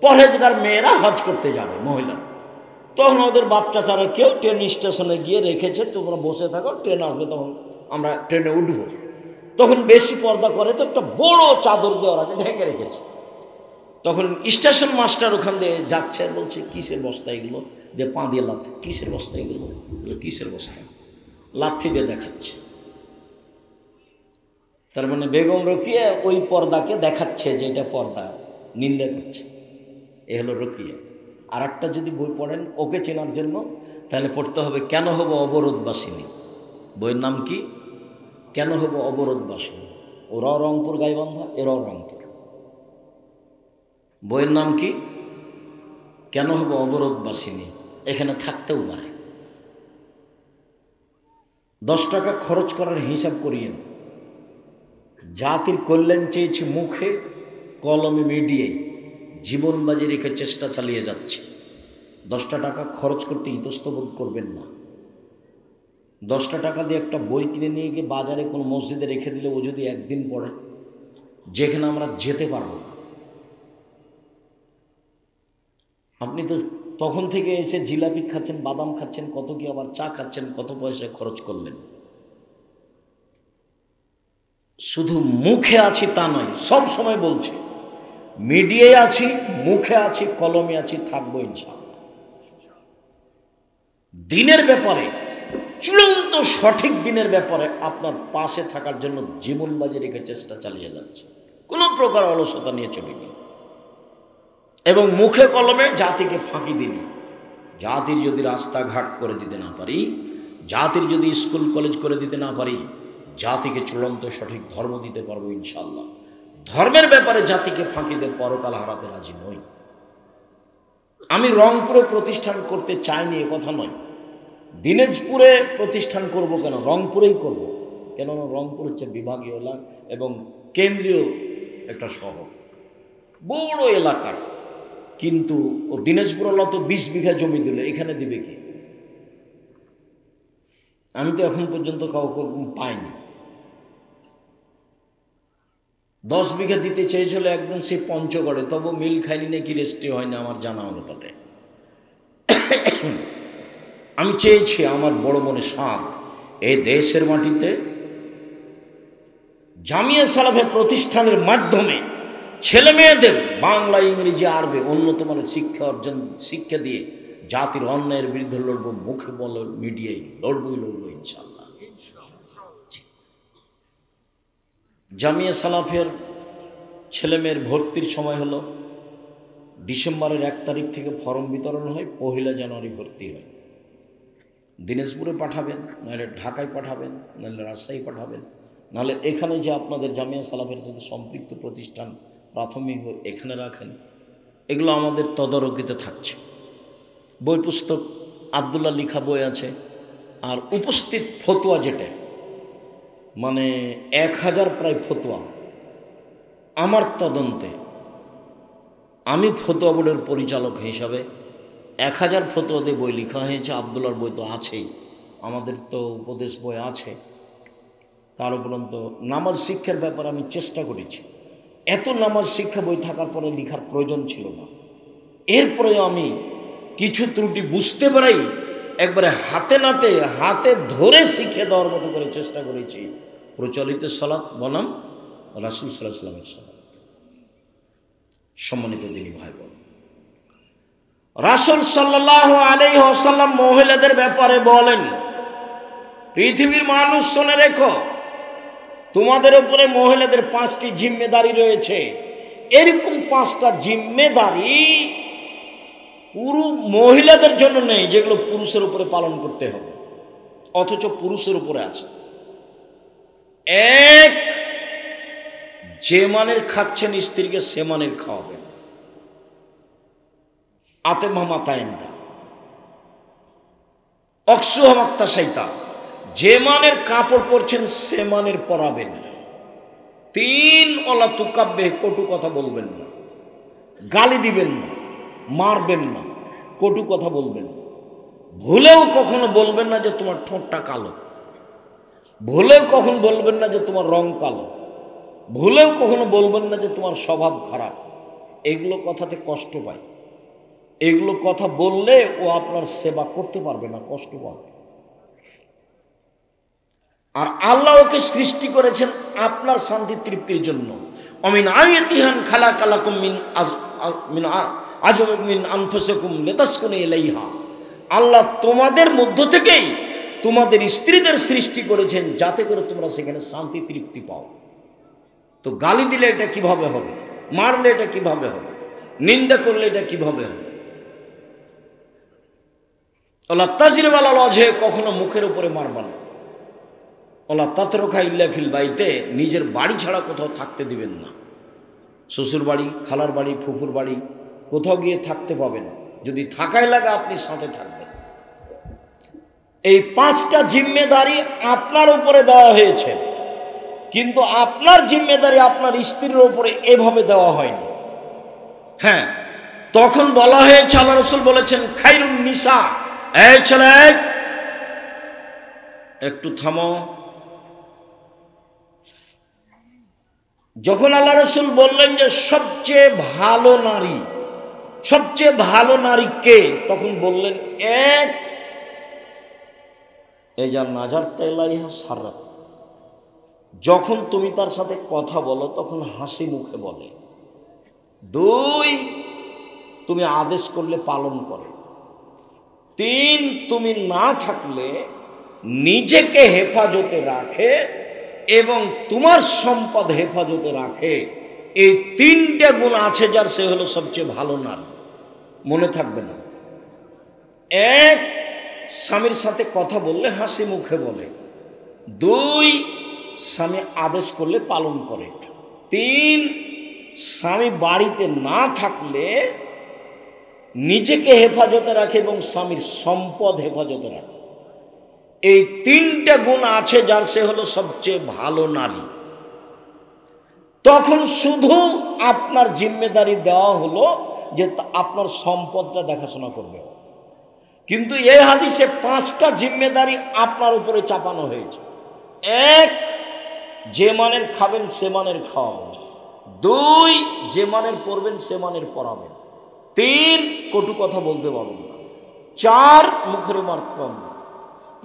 পরহেজগার মেয়েরা হজ করতে যাবে, মহিলা, তখন ওদের বাচ্চা ছাড়া কেউ ট্রেন স্টেশনে গিয়ে রেখেছে, তোমরা বসে থাকো, ট্রেন আসবে তখন আমরা ট্রেনে উঠব। তখন বেশি পর্দা করে, তো একটা বড় চাদর দিয়ে ওরা ঢেকে রেখেছে। তখন স্টেশন মাস্টার ওখান দিয়ে যাচ্ছে, বলছে কিসের বস্তা এগুলো, যে পা দিয়ে লাথি, কিসের বস্তা এগুলো, কিসের বস্তা, লাথি দিয়ে দেখাচ্ছে। তার মানে বেগম রোকিয়া ওই পর্দাকে দেখাচ্ছে যে এটা পর্দা, নিন্দা করছে। এ হলো রোকিয়া। আর একটা যদি বই পড়েন ওকে চেনার জন্য, তাহলে পড়তে হবে কেন হব অবরোধবাসিনী। বইয়ের নাম কি? কেন হব অবরোধবাসিনী। ওরাও রংপুর গাইবান্ধা, এরাও রংপুর। বইয়ের নাম কি? কেন হব অবরোধবাসিনী। এখানে থাকতেও পারে। 10 টাকা খরচ করার হিসাব করিয়েন। জাতির কল্যাণ চেয়েছি মুখে, কলমে, মিডিয়ায়, জীবন বাজি রেখে চেষ্টা চালিয়ে যাচ্ছে। 10টা টাকা খরচ করতে ইতস্তবোধ করবেন না। 10টা টাকা দিয়ে একটা বই কিনে নিয়ে গিয়ে বাজারে কোনো মসজিদে রেখে দিলে ও যদি একদিন পড়ে, যেখানে আমরা যেতে পারবো না। আপনি তো তখন থেকে এসে জিলাপি খাচ্ছেন, বাদাম খাচ্ছেন, কত কি আবার চা খাচ্ছেন, কত পয়সা খরচ করলেন। শুধু মুখে আছি তা নয়, সব সময় বলছি মিডিয়ায় আছি, মুখে আছি, কলমে আছি, থাকবো ইনশাআল্লাহ। দিনের ব্যাপারে, চূড়ান্ত সঠিক দিনের ব্যাপারে আপনার পাশে থাকার জন্য জীবন বাজি রেখে চেষ্টা চালিয়ে যাচ্ছে। কোনো প্রকার অলসতা নিয়ে চলিনি, এবং মুখে কলমে জাতিকে ফাঁকি দিনি। জাতির যদি রাস্তাঘাট করে দিতে না পারি, জাতির যদি স্কুল কলেজ করে দিতে না পারি, জাতিকে চূড়ান্ত সঠিক ধর্ম দিতে পারবো ইনশাআল্লাহ। ধর্মের ব্যাপারে জাতিকে ফাঁকি দিয়ে পরকাল হারাতে রাজি নই। আমি রংপুরে প্রতিষ্ঠান করতে চাইনি এ কথা নয়। দিনাজপুরে প্রতিষ্ঠান করব কেন, রংপুরেই করব। কেননা রংপুর হচ্ছে বিভাগীয় এলাকা এবং কেন্দ্রীয় একটা শহর, বড় এলাকা। কিন্তু ও দিনাজপুর হলো তো 20 বিঘা জমি দিল, এখানে দিবে কি? আমি তো এখন পর্যন্ত কাউকে পাইনি। 10 বিঘা দিতে চেয়েছিল একদম সে পঞ্চগড়ে, তবু মিল খাইনি নাকি রেস্টে হয়নি আমার জানা অনুপাতে। আমি চেয়েছি আমার বড় মনে সাধ এই দেশের মাটিতে জামিয়া সালাফিয়া প্রতিষ্ঠানের মাধ্যমে ছেলে মেয়েদের বাংলা, ইংরেজি, আরবি উন্নত মানের শিক্ষা দিয়ে জাতির অন্যায়ের বিরুদ্ধে লড়বো, মুখে বলো, মিডিয়ায় লড়বো ইনশাল্লাহ। জামিয়া সালাফিয়ার ছেলে মেয়ের ভর্তির সময় হলো ডিসেম্বরের 1 তারিখ থেকে ফর্ম বিতরণ হয়, 1 জানুয়ারি ভর্তি হয়। দিনাজপুরে পাঠাবেন, নাহলে ঢাকায় পাঠাবেন, নাহলে রাজশাহী পাঠাবেন, নাহলে এখানে যে আপনাদের জামিয়া সালাফের সাথে সম্পৃক্ত প্রতিষ্ঠান প্রাথমিক এখানে রাখেন। এগুলো আমাদের তদারকিতে থাকছে। বই পুস্তক আবদুল্লাহ লিখা বই আছে। আর উপস্থিত ফতোয়া যেটা মানে 1000 প্রায় ফতোয়া আমার তদন্তে, আমি ফতোয়া বোর্ডের পরিচালক হিসাবে 1000 ফতোয়া দিয়ে বই লেখা হয়েছে। আবদুল্লাহর বই তো আছেই, আমাদের তো উপদেশ বই আছে। তার উপরন্ত নামাজ শিক্ষার ব্যাপারে আমি চেষ্টা করেছি। এত নামাজ শিক্ষা বই থাকার পরে লেখার প্রয়োজন ছিল না। এরপরেও আমি কিছু ত্রুটি বুঝতে পারাই একবারে হাতে ধরে শিখে দেওয়ার মতো করে চেষ্টা করেছি। প্রচলিত সালাত বনাম রাসূল সাল্লাল্লাহু আলাইহি ওয়াসাল্লামের সালাত। সম্মানিত দিনী ভাই বোন, রাসূল সাল্লাল্লাহু আলাইহি ওয়াসাল্লাম মহিলাদের ব্যাপারে বলেন, পৃথিবীর মানুষ শুনে রেখো, তোমাদের উপরে মহিলাদের 5টি জিম্মেদারি রয়েছে। এরকম 5টা জিম্মেদারি পুরো মহিলাদের জন্য নেই, যেগুলো পুরুষের উপরে পালন করতে হবে, অথচ পুরুষের উপরে আছে। 1, যে মানের খাচ্ছেন স্ত্রীকে সে মানের খাওয়াবেন। আতে মামা তাইন্দা অক্সু হামাক্তা সাইতা, যে মানের কাপড় পরছেন সে মানের পরাবেন। 3, ওলা তুকাব্বে, কটু কথা বলবেন না, গালি দিবেন না, মারবেন না, কটু কথা বলবেন না। ভুলেও কখনো বলবেন না যে তোমার ঠোঁটটা কালো, ভুলেও কখনো বলবেন না যে তোমার রং কালো, ভুলেও কখনো বলবেন না যে তোমার স্বভাব খারাপ। এগুলো কথাতে কষ্ট পায়। এগুলো কথা বললে ও আপনার সেবা করতে পারবে না, কষ্ট পাবে। আর আল্লাহ ওকে সৃষ্টি করেছেন আপনার শান্তি তৃপ্তির জন্য। অমিন আয়াতিহান খালাকালাকুম মিন আনফুসিকুম লিতাসকুনু ইলাইহা, আল্লাহ তোমাদের মধ্য থেকেই তোমাদের স্ত্রীদের সৃষ্টি করেছেন যাতে করে তোমরা সেখানে শান্তি তৃপ্তি পাও। তো গালি দিলে এটা কিভাবে হবে? মারলে এটা কিভাবে হবে? নিন্দা করলে এটা কিভাবে হবে? ওলা তাজরিবাল লজে, কখনো মুখের উপরে মারবা না। ওলা তাতরুকা ইল্লা ফিল বাইতে, নিজের বাড়ি ছাড়া কোথাও থাকতে দিবেন না। শ্বশুর বাড়ি, খালার বাড়ি, ফুফুর বাড়ি কোথাও গিয়ে থাকতে পাবে না। যদি থাকাই লাগে আপনি সাথে থাকবেন। এই 5টা জিম্মেদারি আপনার উপরে দেওয়া হয়েছে, কিন্তু আপনার জিম্মেদারি আপনার স্ত্রীর উপরে এভাবে দেওয়া হয়নি। হ্যাঁ, তখন বলা হয়েছে, আল্লাহ রাসূল বলেছেন, খায়রুন নিসা, এই ছেলে একটু থামো। যখন আল্লাহ রাসূল বললেন যে সবচেয়ে ভালো নারী কে, তখন বললেন, 1, এজা নাজার তেলাইহা সারাত, যখন তুমি তার সাথে কথা বলো তখন হাসি মুখে বলে। 2, তুমি আদেশ করলে পালন করে। 3, তুমি না থাকলে নিজেকে হেফাজতে রাখে এবং তোমার সম্পদ হেফাজতে রাখে। এই 3টে গুণ আছে যার, সে হলো সবচেয়ে ভালো নারী। মনে থাকবে না? 1, স্বামীর সাথে কথা বললে হাসি মুখে বলে। 2, স্বামী আদেশ করলে পালন করে। 3, স্বামী বাড়িতে না থাকলে নিজেকে হেফাজতে রাখে এবং স্বামীর সম্পদ হেফাজতে রাখে। এই 3টে গুণ আছে যার, সে হলো সবচেয়ে ভালো নারী। তখন শুধু আপনার জিম্মেদারি দেওয়া হলো যে আপনার সম্পদটা দেখাশোনা করবে। কিন্তু এই হাদিসে 5টা জিম্মেদারি আপনার উপরে চাপানো হয়েছে। 1, যে মানের খাবেন সে মানের খাওয়াবেন। 2, যে মানের পড়বেন সে মানের পড়াবেন। 3, কটু কথা বলতে পারবেন না। 4, মুখের মারবেন না।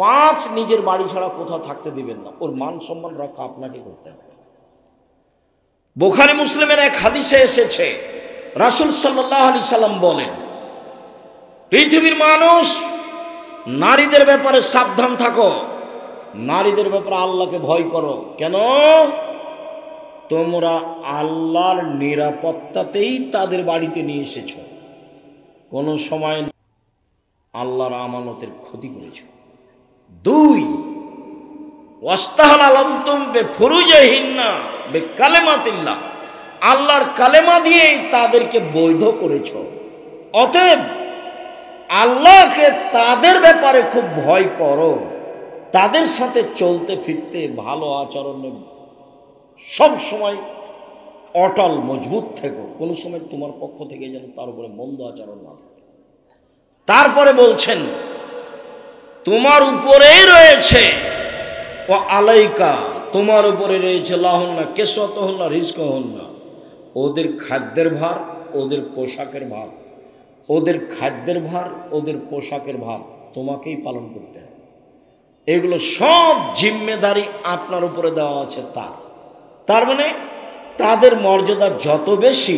5, নিজের বাড়ি ছাড়া কোথাও থাকতে দিবেন না। ওর মান সম্মান রক্ষা আপনাকে করতে হবে। বুখারী মুসলিমের এক হাদিসে এসেছে, রাসূল সাল্লাল্লাহু আলাইহি সাল্লাম বলেন, পৃথিবীর মানুষ, নারীদের ব্যাপারে সাবধান থাকো, নারীদের ব্যাপারে আল্লাহকে ভয় করো। কেন? তোমরা আল্লাহর নিরাপত্তাতেই তাদের বাড়িতে নিয়ে এসেছ, কোনো সময় আল্লাহর আমানতের ক্ষতি করেছ। 2, ওয়াস্তাহলালতুম বিফুরুজিহিন্না বিকালিমাতিল্লাহ, আল্লাহর কালেমা দিয়ে তাদেরকে বৈধ করেছ। অতএব আল্লাহকে তাদের ব্যাপারে খুব ভয় করো, তাদের সাথে চলতে ফিরতে ভালো আচরণে সব সময় অটল মজবুত থেকো, কোনো সময় তোমার পক্ষ থেকে যেন তার উপরে মন্দ আচরণ না থাকে। তারপরে বলছেন, তোমার উপরেই রয়েছে ও আলাইকা, তোমার উপরে রয়েছে লাহুন্না কেসওয়াতুহুন্না রিজকুহুন্না, ওদের খাদ্যের ভার, ওদের পোশাকের ভার, ওদের খাদ্যের ভার, ওদের পোশাকের ভার তোমাকেই পালন করতে হবে। এগুলো সব জিম্মেদারি আপনার উপরে দেওয়া আছে। তার মানে তাদের মর্যাদা যত বেশি,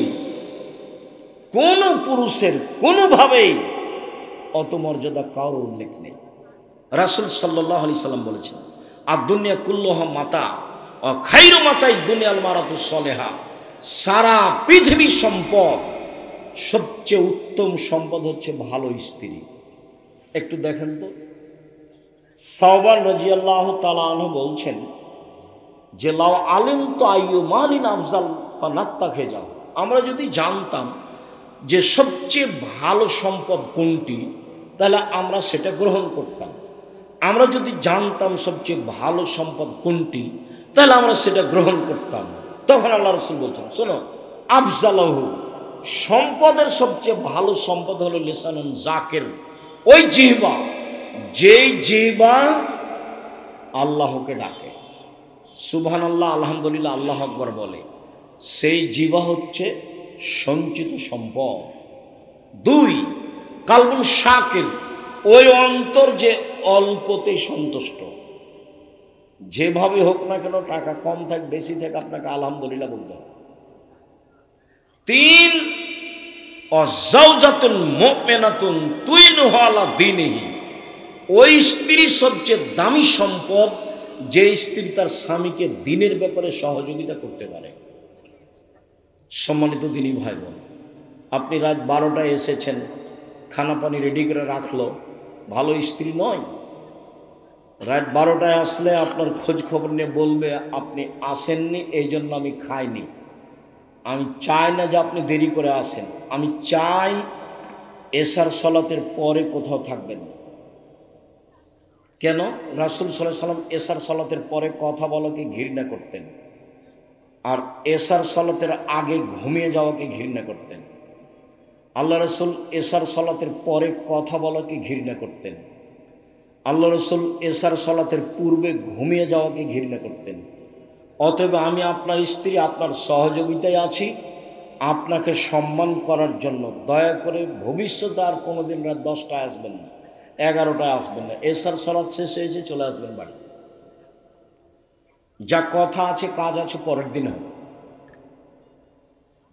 কোনো পুরুষের কোনোভাবেই অত মর্যাদা কারো উল্লেখ নেই। রাসূল সাল্লাল্লাহু আলাইহি সাল্লাম বলেছেন, আদ-দুনিয়া কুল্লুহা মাতা ও খায়রু মাতাই দুনিয়াল মারাতুস সালেহা, সারা পৃথিবীর সম্পদ, সবচেয়ে উত্তম সম্পদ হচ্ছে ভালো স্ত্রী। একটু দেখেন তো, সাওবান রাদিয়াল্লাহু তাআলা আনহু বলছেন যে, লাউ আলিমতু আইয়ু মালিন আফজাল ফানাত্তাখে যাও, আমরা যদি জানতাম যে সবচেয়ে ভালো সম্পদ কোনটি, তাহলে আমরা সেটা গ্রহণ করতাম। আমরা যদি জানতাম সবচেয়ে ভালো সম্পদ কোনটি, তাহলে আমরা সেটা গ্রহণ করতাম। তখন আল্লাহ রাসূল বলছেন, শোনো, আফজালহু, সম্পদের সবচেয়ে ভালো সম্পদ হলো লিসানুন জাকির, ওই জিহ্বা, যেই জিহ্বা আল্লাহকে ডাকে, সুবহানাল্লাহ, আলহামদুলিল্লাহ, আল্লাহু আকবার বলে, সেই জিহ্বা হচ্ছে সঞ্চিত সম্পদ। 2, কালবুন শাকির, ওই অন্তর যে অল্পতে সন্তুষ্ট, যেভাবে হোক না কেন, টাকা কম থাক বেশি থাক, আপনাকে আলহামদুলিল্লাহ বলতে হবে। 3, অজাওজাতুন মুমিনাতুন তুইনুহু আলা দীনিহি, ওই স্ত্রী সবচেয়ে দামি সম্পদ, যে স্ত্রী তার স্বামীকে দ্বীনের ব্যাপারে সহযোগিতা করতে পারে। সম্মানিত দ্বীনী ভাই বোন, আপনি রাত 12টায় এসেছেন, খানা পানি রেডি করে রাখলো, ভালো স্ত্রী নয়। রাত 12টায় আসলে আপনার খোঁজ খবর নিয়ে বলবে, আপনি আসেননি এই জন্য আমি খাইনি। আমি চাই না যে আপনি দেরি করে আসেন, আমি চাই এশার সালাতের পরে কোথাও থাকবেন না। কেন? রাসূল সাল্লাল্লাহু আলাইহি সাল্লাম এশার সালাতের পরে কথা বলাকে ঘৃণা করতেন, আর এশার সালাতের আগে ঘুমিয়ে যাওয়াকে ঘৃণা করতেন। আল্লাহ রাসূল এশার সালাতের পরে কথা বলাকে ঘৃণা করতেন। আল্লাহ রাসূল এশার সালাতের পূর্বে ঘুমিয়ে যাওয়াকে ঘৃণা করতেন। অতএব আমি আপনার স্ত্রী, আপনার সহযোগিতায় আছি, আপনাকে সম্মান করার জন্য দয়া করে ভবিষ্যতে আর কোনোদিন রাত 10টায় আসবেন না, 11টায় আসবেন না, এশার সালাত শেষ হয়েছে চলে আসবেন বাড়ি। যা কথা আছে কাজ আছে পরের দিন হবে।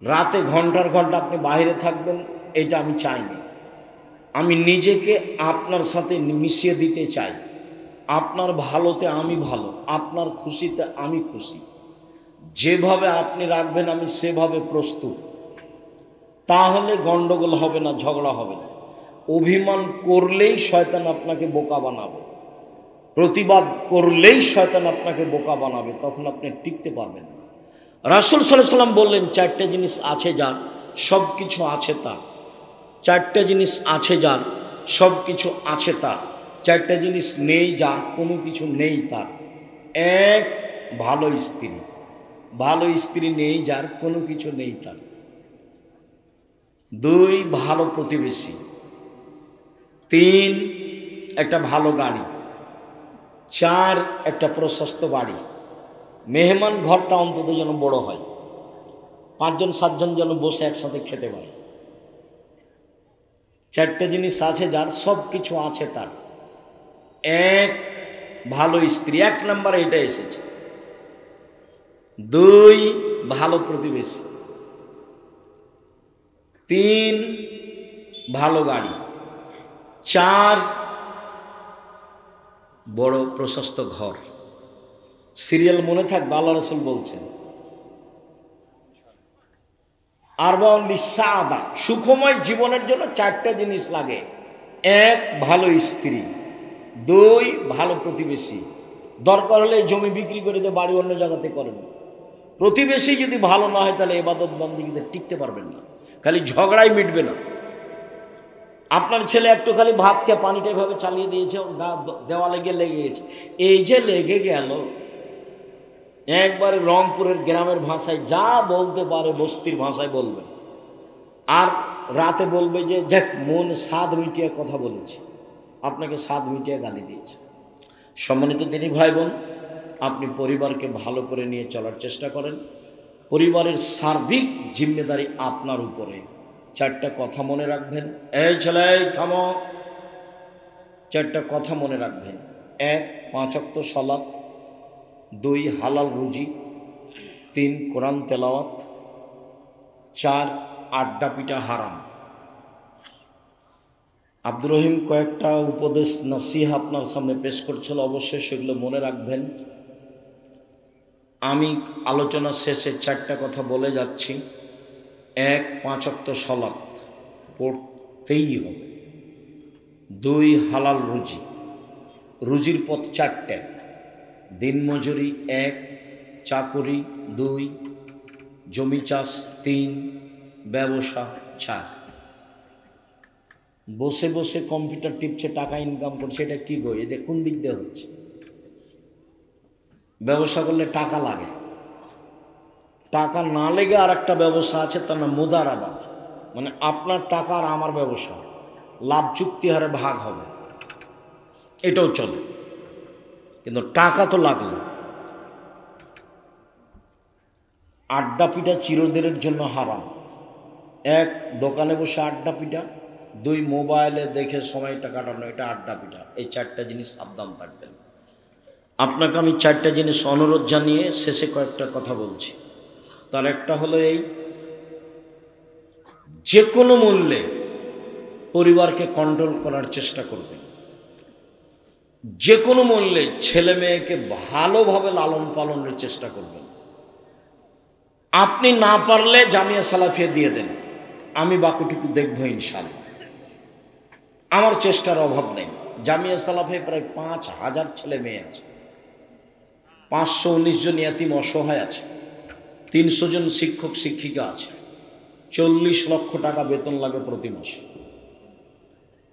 রাতে ঘন্টার ঘন্টা আপনি বাইরে থাকবেন, এটা আমি চাইনি। আমি নিজেকে আপনার সাথে মিশিয়ে দিতে চাই। আপনার ভালোতে আমি ভালো, আপনার খুশিতে আমি খুশি। যেভাবে আপনি রাখবেন আমি সেভাবে প্রস্তুত। তাহলে গন্ডগোল হবে না, ঝগড়া হবে না। অভিমান করলেই শয়তান আপনাকে বোকা বানাবে, প্রতিবাদ করলেই শয়তান আপনাকে বোকা বানাবে, তখন আপনি টিকতে পারবেন না। রাসূল সাল্লাল্লাহু আলাইহি সাল্লাম বললেন, 4টে জিনিস আছে যার সব কিছু আছে তার। 4টে জিনিস আছে যার সব কিছু আছে তার। 4টে জিনিস নেই যার কোনো কিছু নেই তার। 1, ভালো স্ত্রী, ভালো স্ত্রী নেই যার কোনো কিছু নেই তার। 2, ভালো প্রতিবেশী, 3 একটা ভালো গাড়ি, 4 একটা প্রশস্ত বাড়ি। মেহমান ঘরটা অন্তত যেন বড় হয়, 5 জন 7 জন যেন বসে একসাথে খেতে পারে। 4টে জিনিস আছে যার, সব কিছু আছে তার। 1 ভালো স্ত্রী, 1 নম্বরে এটা এসেছে। 2 ভালো প্রতিবেশী, 3 ভালো গাড়ি, 4 বড় প্রশস্ত ঘর। সিরিয়াল মনে থাকবে, আল্লাহ রাসূল বলছেন আরবাউন লিসাআদা, সুখময় জীবনের জন্য 4টে জিনিস লাগে। 1 ভালো স্ত্রী, 2 ভালো প্রতিবেশী, দরকার হলে জমি বিক্রি করে দিয়ে বাড়ি অন্য জায়গাতে করেন। প্রতিবেশী যদি ভালো না হয় তাহলে ইবাদত বন্দেগীতে টিকতে পারবেন না, খালি ঝগড়াই মিটবে না। আপনার ছেলে একটু খালি ভাত খেয়ে পানিটা এভাবে চালিয়ে দিয়েছে, দেওয়ালে গিয়ে লেগে গেছে, এই যে লেগে গেল, একবারে রংপুরের গ্রামের ভাষায় যা বলতে পারে বস্তির ভাষায় বলবে, আর রাতে বলবে যে যাক মন স্বাদ মিটিয়ে কথা বলেছে, আপনাকে স্বাদ মিটিয়ে গালি দিয়েছে। সম্মানিত দিনী ভাই বোন, আপনি পরিবারকে ভালো করে নিয়ে চলার চেষ্টা করেন। পরিবারের সার্বিক জিম্মেদারি আপনার উপরে। 4টা কথা মনে রাখবেন। এই ছেলে থামো, 4টা কথা মনে রাখবেন। 1 5 ওয়াক্ত সালাত, 2 হালাল রুজি, 3 কোরআন তেলাওয়াত, 4 আড্ডা পিটা হারাম। আব্দুর রহিম কয়েকটা উপদেশ নসিহা আপনার সামনে পেশ করছিল, অবশ্যই সেগুলো মনে রাখবেন। আমি আলোচনা শেষে 4টা কথা বলে যাচ্ছি। 1 5 ওয়াক্ত সালাত পড়তেই হবে। 2 হালাল রুজি, রুজির পথ 4টে, দিনমজুরি 1, চাকুরি 2, জমি চাষ 3, ব্যবসা 4। বসে বসে কম্পিউটার টিপছে, টাকা ইনকাম করছে, এটা কি গো? এটা কোন দিক দিয়ে হচ্ছে? ব্যবসা করলে টাকা লাগে, টাকা না লেগে আর একটা ব্যবসা আছে, তার নাম মুদারাবা, মানে আপনার টাকা আর আমার ব্যবসা, লাভ চুক্তি হারে ভাগ হবে, এটাও চলে, কিন্তু টাকা তো লাগলো। আড্ডা পিঠা চিরদিনের জন্য হারাম। 1 দোকানে বসে আড্ডা পিঠা, 2 মোবাইলে দেখে সময়টা কাটানো, এটা আড্ডা পিঠা। এই 4টা জিনিস সাবধান থাকবেন। আপনাকে আমি 4টা জিনিস অনুরোধ জানিয়ে শেষে কয়েকটা কথা বলছি। তার একটা হলো এই, যে কোনো মূল্যে পরিবারকে কন্ট্রোল করার চেষ্টা করবেন। যে কোনো মূল্যে ছেলে মেয়েকে ভালোভাবে লালন পালনের চেষ্টা করবেন। আপনি না পারলে জামিয়া সালাফিয়া দিয়ে দেন, আমি বাকিটুকু দেখবো ইনশাআল্লাহ। আমার চেষ্টার অভাব নেই। জামিয়া সালাফিয়া প্রায় 5000 ছেলে মেয়ে আছে, 519 জন ইয়াতিম অসহায় আছে, 300 জন শিক্ষক শিক্ষিকা আছে, 40 লক্ষ টাকা বেতন লাগে প্রতি মাসে।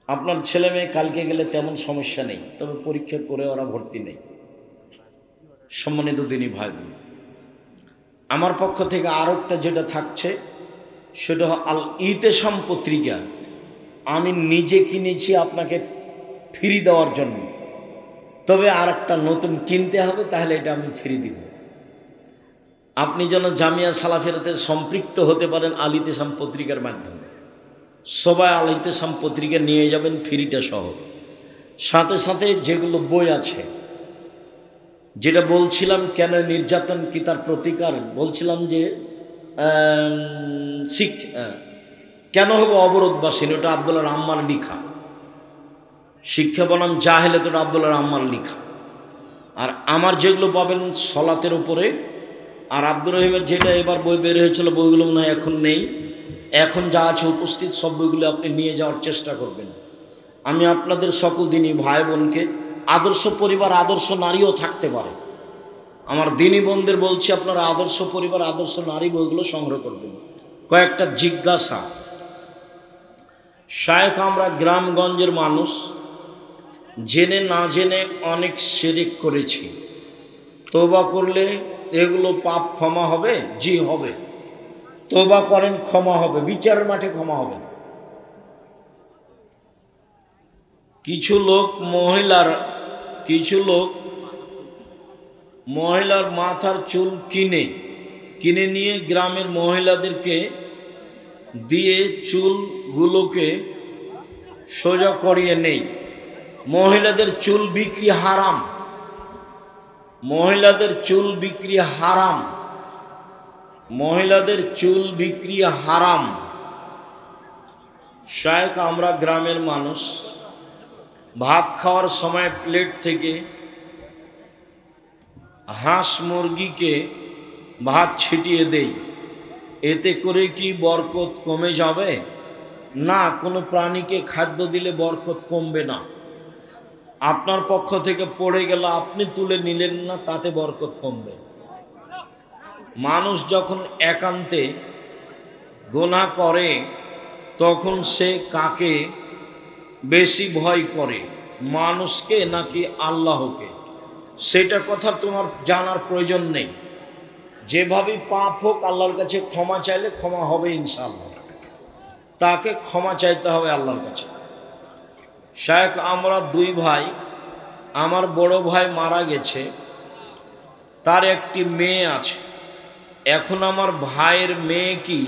আপনার ছেলে মেয়ে কালকে গেলে তেমন সমস্যা নেই, তবে পরীক্ষা করে ওরা ভর্তি নেই। সম্মানিত দিনী ভাই বোন, আমার পক্ষ থেকে আরেকটা যেটা থাকছে সেটা আল ইতেসাম পত্রিকা আমি নিজে কিনেছি আপনাকে ফ্রি দেওয়ার জন্য, তবে আর একটা নতুন কিনতে হবে, তাহলে এটা আমি ফ্রি দিব। আপনি যেন জামিয়া সালাফিয়াতে সম্পৃক্ত হতে পারেন আল ইতেসাম পত্রিকার মাধ্যমে। সবাই আল ইতেসাম পত্রিকা নিয়ে যাবেন ফ্রিটা সহ। সাথে সাথে যেগুলো বই আছে, যেটা বলছিলাম কেন নির্যাতন কি তার প্রতিকার, বলছিলাম যে কেন হবে অবরোধবাসীন, ওটা আব্দুল্লাহ রাম্মার লিখা। শিক্ষা বনাম জাহেলে, তো আব্দুল্লাহ রাম্মার লিখা। আর আমার যেগুলো পাবেন সলাতের উপরে, আর আব্দুর রহিমের যেটা এবার বই বের হয়েছিল, বইগুলো মনে হয় এখন নেই, এখন যা আছে উপস্থিত সব বইগুলো আপনি নিয়ে যাওয়ার চেষ্টা করবেন। আমি আপনাদের সকল দিনই ভাই বোনকে, আদর্শ পরিবার আদর্শ নারীও থাকতে পারে, আমার দিনী বোনদের বলছি আপনারা আদর্শ পরিবার আদর্শ নারী বইগুলো সংগ্রহ করবেন। কয়েকটা জিজ্ঞাসা, শায়েখ আমরা গ্রামগঞ্জের মানুষ, জেনে না জেনে অনেক শিরক করেছি, তওবা করলে এগুলো পাপ ক্ষমা হবে? জি হবে। তওবা করেন, ক্ষমা হবে, বিচারের মাঠে ক্ষমা হবে। কিছু লোক মহিলার মাথার চুল কিনে নিয়ে গ্রামের মহিলাদেরকে দিয়ে চুলগুলোকে সোজা করিয়ে নেই। মহিলাদের চুল বিক্রি হারাম, মহিলাদের চুল বিক্রি হারাম, মহিলাদের চুল বিক্রি হারাম। শায়েখ, আমরা গ্রামের মানুষ, ভাত খাওয়ার সময় প্লেট থেকে হাঁস মুরগিকে ভাত ছিটিয়ে দেই, এতে করে কি বরকত কমে যাবে? না, কোনো প্রাণীকে খাদ্য দিলে বরকত কমবে না। আপনার পক্ষ থেকে পড়ে গেল, আপনি তুলে নিলেন না, তাতে বরকত কমবে। মানুষ যখন একান্তে গুনাহ করে তখন সে কাকে বেশি ভয় করে, মানুষকে নাকি আল্লাহকে? সেটা কথা তোমার জানার প্রয়োজন নেই। যেভাবেই পাপ হোক, আল্লাহর কাছে ক্ষমা চাইলে ক্ষমা হবে ইনশাআল্লাহ। তাকে ক্ষমা চাইতে হবে আল্লাহর কাছে। শায়েখ, আমরা দুই ভাই, আমার বড় ভাই মারা গেছে, তার একটি মেয়ে আছে। এখন আমার ভাইয়ের মেয়ে কি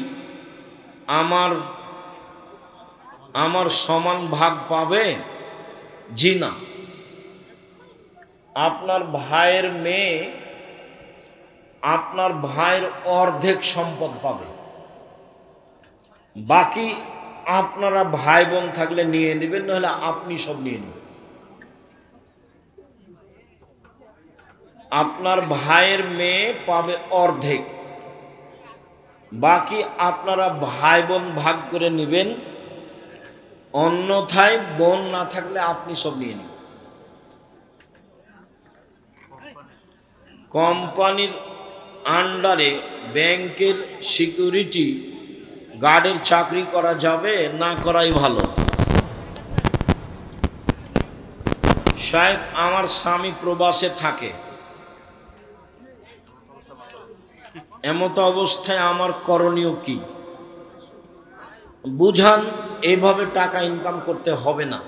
আমার সমান ভাগ পাবে? জি না। আপনার ভাইয়ের মেয়ে আপনার ভাইয়ের অর্ধেক সম্পদ পাবে, বাকি আপনারা ভাই বোন থাকলে নিয়ে নেবেন, নাহলে আপনি সব নিয়ে নেবেন। আপনার ভাইয়ের মেয়ে পাবে অর্ধেক, বাকি আপনারা ভাই বোন ভাগ করে নেবেন। অন্যথায় বোন না থাকলে আপনি সব নিয়ে নেবেন। কোম্পানির আন্ডারে ব্যাংকের সিকিউরিটি গার্ডের চাকরি করা যাবে না করাই ভালো? শায়েখ, আমার স্বামী প্রবাসে থাকে, এমত অবস্থায় আমার করণীয় কি? বুঝান, এইভাবে টাকা ইনকাম করতে হবে না।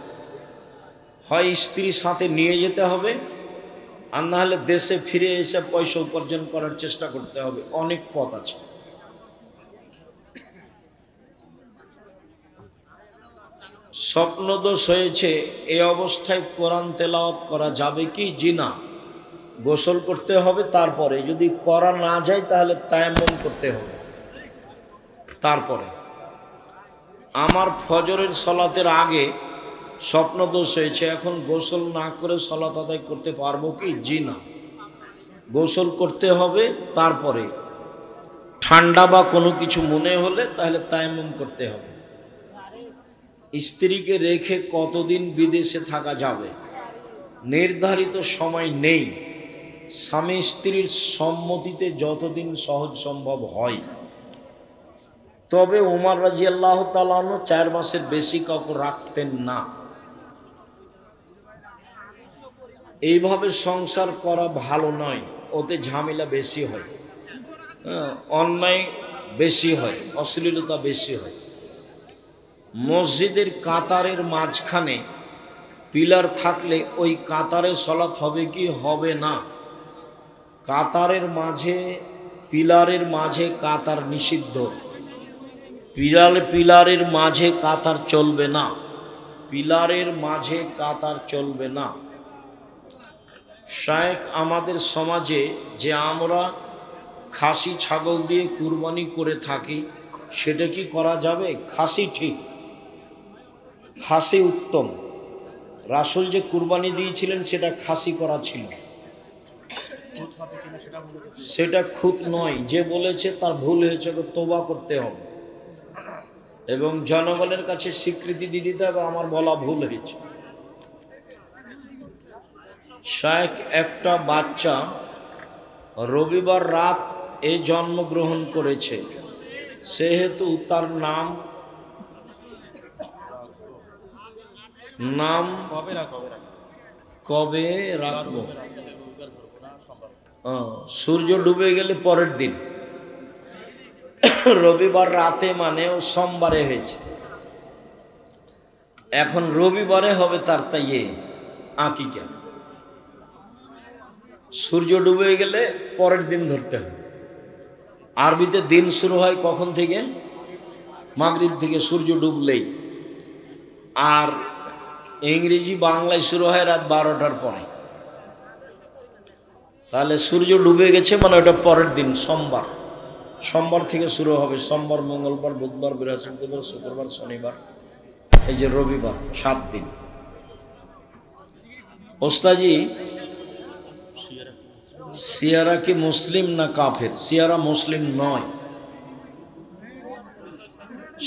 হয় স্ত্রীর সাথে নিয়ে যেতে হবে, আর না হলে দেশে ফিরে এসে পয়সা উপার্জন করার চেষ্টা করতে হবে। অনেক পথ আছে। স্বপ্নদোষ হয়েছে, এই অবস্থায় কোরআন তেলাওয়াত করা যাবে কি? জি না। গোসল করতে হবে, তারপরে যদি করা না যায় তাহলে তায়াম্মুম করতে হবে। তারপরে আমার ফজরের সলাতের আগে স্বপ্নদোষ হয়েছে, এখন গোসল না করে সলাত আদায় করতে পারবো কি? জি না। গোসল করতে হবে, তারপরে ঠান্ডা বা কোনো কিছু মনে হলে তাহলে তায়াম্মুম করতে হবে। স্ত্রীকে রেখে কতদিন বিদেশে থাকা যাবে? নির্ধারিত সময় নেই। স্বামী স্ত্রীর সম্মতিতে যতদিন সহজ সম্ভব হয়। তবে ওমর রাদিয়াল্লাহু তাআলা আনহু 4 মাসের বেশি কাউকে রাখতেন না। এইভাবে সংসার করা ভালো নয়, ওতে ঝামেলা বেশি হয়, অন্যায় বেশি হয়, অশ্লীলতা বেশি হয়। মসজিদের কাতারের মাঝখানে পিলার থাকলে ওই কাতারে সলাত হবে কি? হবে না। কাতারের মাঝে, পিলারের মাঝে কাতার নিষিদ্ধ। পিলারের মাঝে কাতার চলবে না, পিলারের মাঝে কাতার চলবে না। শায়েখ, আমাদের সমাজে যে আমরা খাসি ছাগল দিয়ে কুরবানি করে থাকি, সেটা কি করা যাবে? খাসি ঠিক, খাসি উত্তম। রাসূল যে কুরবানি দিয়েছিলেন সেটা খাসি করা ছিল, সেটা খুঁত নয়। যে বলেছে তার ভুল হয়েছে, তওবা করতে হবে এবং জনগণের কাছে স্বীকৃতি দিয়ে দিতে হবে আমার বলা ভুল হয়েছে। শায়েখ, একটা বাচ্চা রবিবার রাত জন্মগ্রহণ করেছে, সেহেতু তার নাম কবে রাখবো? সূর্য ডুবে গেলে পরের দিন, রবিবার রাতে মানে ও সোমবারে হয়েছে। এখন রবিবারে হবে তার তাই আকিকা। সূর্য ডুবে গেলে পরের দিন ধরতে হবে। আরবিতে দিন শুরু হয় কখন থেকে? মাগরিব থেকে, সূর্য ডুবলেই। আর ইংরেজি বাংলায় শুরু হয় রাত 12টার পরে। তাহলে সূর্য ডুবে গেছে মানে ওটা পরের দিন, সোমবার। সোমবার থেকে শুরু হবে, সোমবার, মঙ্গলবার, বুধবার, বৃহস্পতিবার, শুক্রবার, শনিবার, এই যে রবিবার, 7 দিন। ওস্তাজি, শিয়ারা কি মুসলিম না কাফের? শিয়ারা মুসলিম নয়।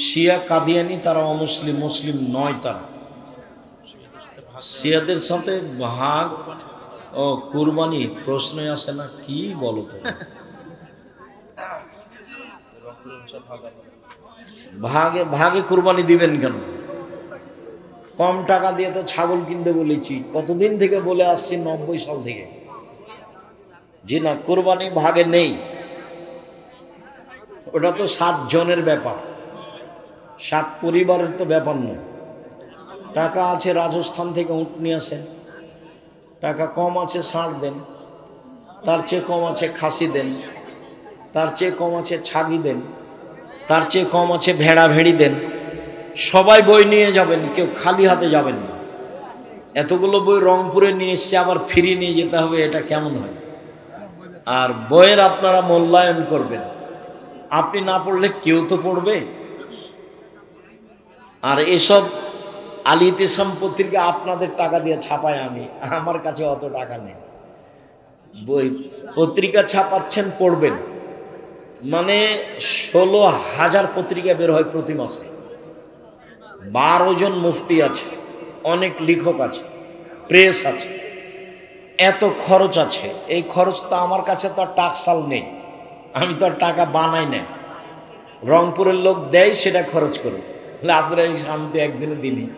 শিয়া কাদিয়ানি তারা অমুসলিম, মুসলিম নয় তারা। শিয়াদের সাথে ভাগ ও কুরবানি প্রশ্নই আসে না। কি বলো তো, ভাগে ভাগে কুরবানি দিবেন কেন? কম টাকা দিয়ে তো ছাগল কিনতে বলেছি, কতদিন থেকে বলে আসছি, 90 সাল থেকে। জি না, কুরবানি ভাগে নেই। ওটা তো 7 জনের ব্যাপার, 7 পরিবারের তো ব্যাপার নয়। টাকা আছে রাজস্থান থেকে উট নিয়ে আসেন, টাকা কম আছে ষাঁড় দেন, তার চেয়ে কম আছে খাসি দেন, তার চেয়ে কম আছে ছাগি দেন, তার চেয়ে কম আছে ভেড়া ভেড়ি দেন। সবাই বই নিয়ে যাবেন, কেউ খালি হাতে যাবেন না। এতগুলো বই রংপুরে নিয়ে এসছে, আবার ফিরিয়ে নিয়ে যেতে হবে, এটা কেমন হয়? আর বইয়ের আপনারা মূল্যায়ন করবেন, আপনি না পড়লে কেউ তো পড়বে। আর এসব আল ইতিসাম পত্রিকা আপনাদের টাকা দিয়ে ছাপায় আমি, আমার কাছে অত টাকা নেই। বই পত্রিকা ছাপাচ্ছেন, পড়বেন। মানে 16,000 পত্রিকা বের হয় প্রতি মাসে। 12 জন মুফতি আছে, অনেক লেখক আছে, প্রেস আছে, এত খরচ আছে। এই খরচ তো আমার কাছে তো আর টাকসাল নেই, আমি তো আর টাকা বানাই না। রংপুরের লোক দেয়, সেটা খরচ করে। আপনারা শান্তি একদিনে দিনই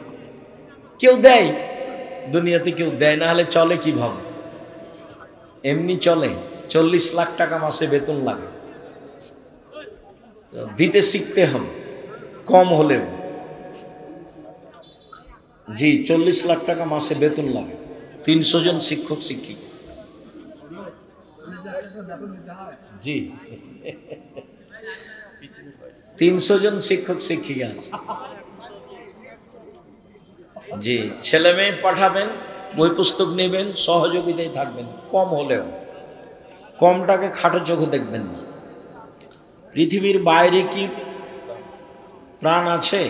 কেউ দেয়, দুনিয়াতে কেউ দেয় না, হলে চলে কিভাবে? এমনি চলে? 40 লাখ টাকা মাসে বেতন লাগে, দিতে শিখতে হবে কম হলেও। জি, 40 লাখ টাকা মাসে বেতন লাগে, 300 জন শিক্ষক শিক্ষিকা। জি, 300 জন শিক্ষক শিক্ষিকা আছে। জি, ছেলে মেয়ে পাঠাবেন, বই পুস্তক নেবেন, সহযোগিতায় থাকবেন, কম হলেও। কমটাকে খাটো চোখে দেখবেন না। পৃথিবীর বাইরে কি প্রাণ আছে?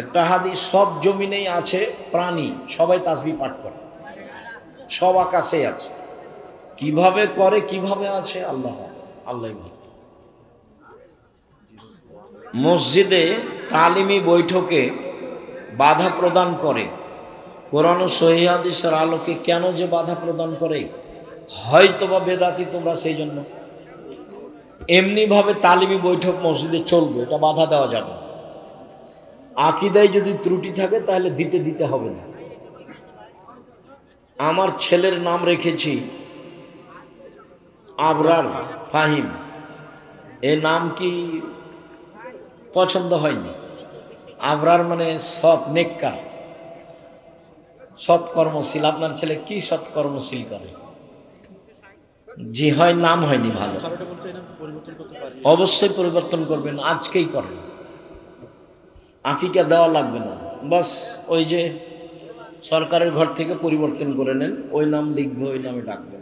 একটা হাদিস, সব জমিনেই আছে প্রাণী, সবাই তাসবিহ পাঠ করে, সব আকাশে আছে। কিভাবে করে, কিভাবে আছে, আল্লাহ আল্লাহই ভালো। মসজিদে তালিমি বৈঠকে বাধা প্রদান করে কোরআন ও সহিহ হাদিসের আলোকে। কেন যে বাধা প্রদান করে? হয়তোবা বেদাতি তোমরা, সেই জন্য। এমনিভাবে তালিমি বৈঠক মসজিদে চলবে, এটা বাধা দেওয়া যাবে না। আকীদায় যদি ত্রুটি থাকে তাহলে দিতে হবে না। আমার ছেলের নাম রেখেছি আবরার ফাহিম, এ নাম কি পছন্দ হয়নি? আবরার মানে সৎ, নেককার, সৎকর্মশীল। আপনার ছেলে কি সৎকর্মশীল করে? জি হয়, নাম হয়নি ভালো, অবশ্যই পরিবর্তন করবেন, আজকেই করেন। আকিকা দেওয়া লাগবে না, বাস ওই যে সরকারের ঘর থেকে পরিবর্তন করে নেন, ওই নাম লিখবে, ওই নামে ডাকবেন।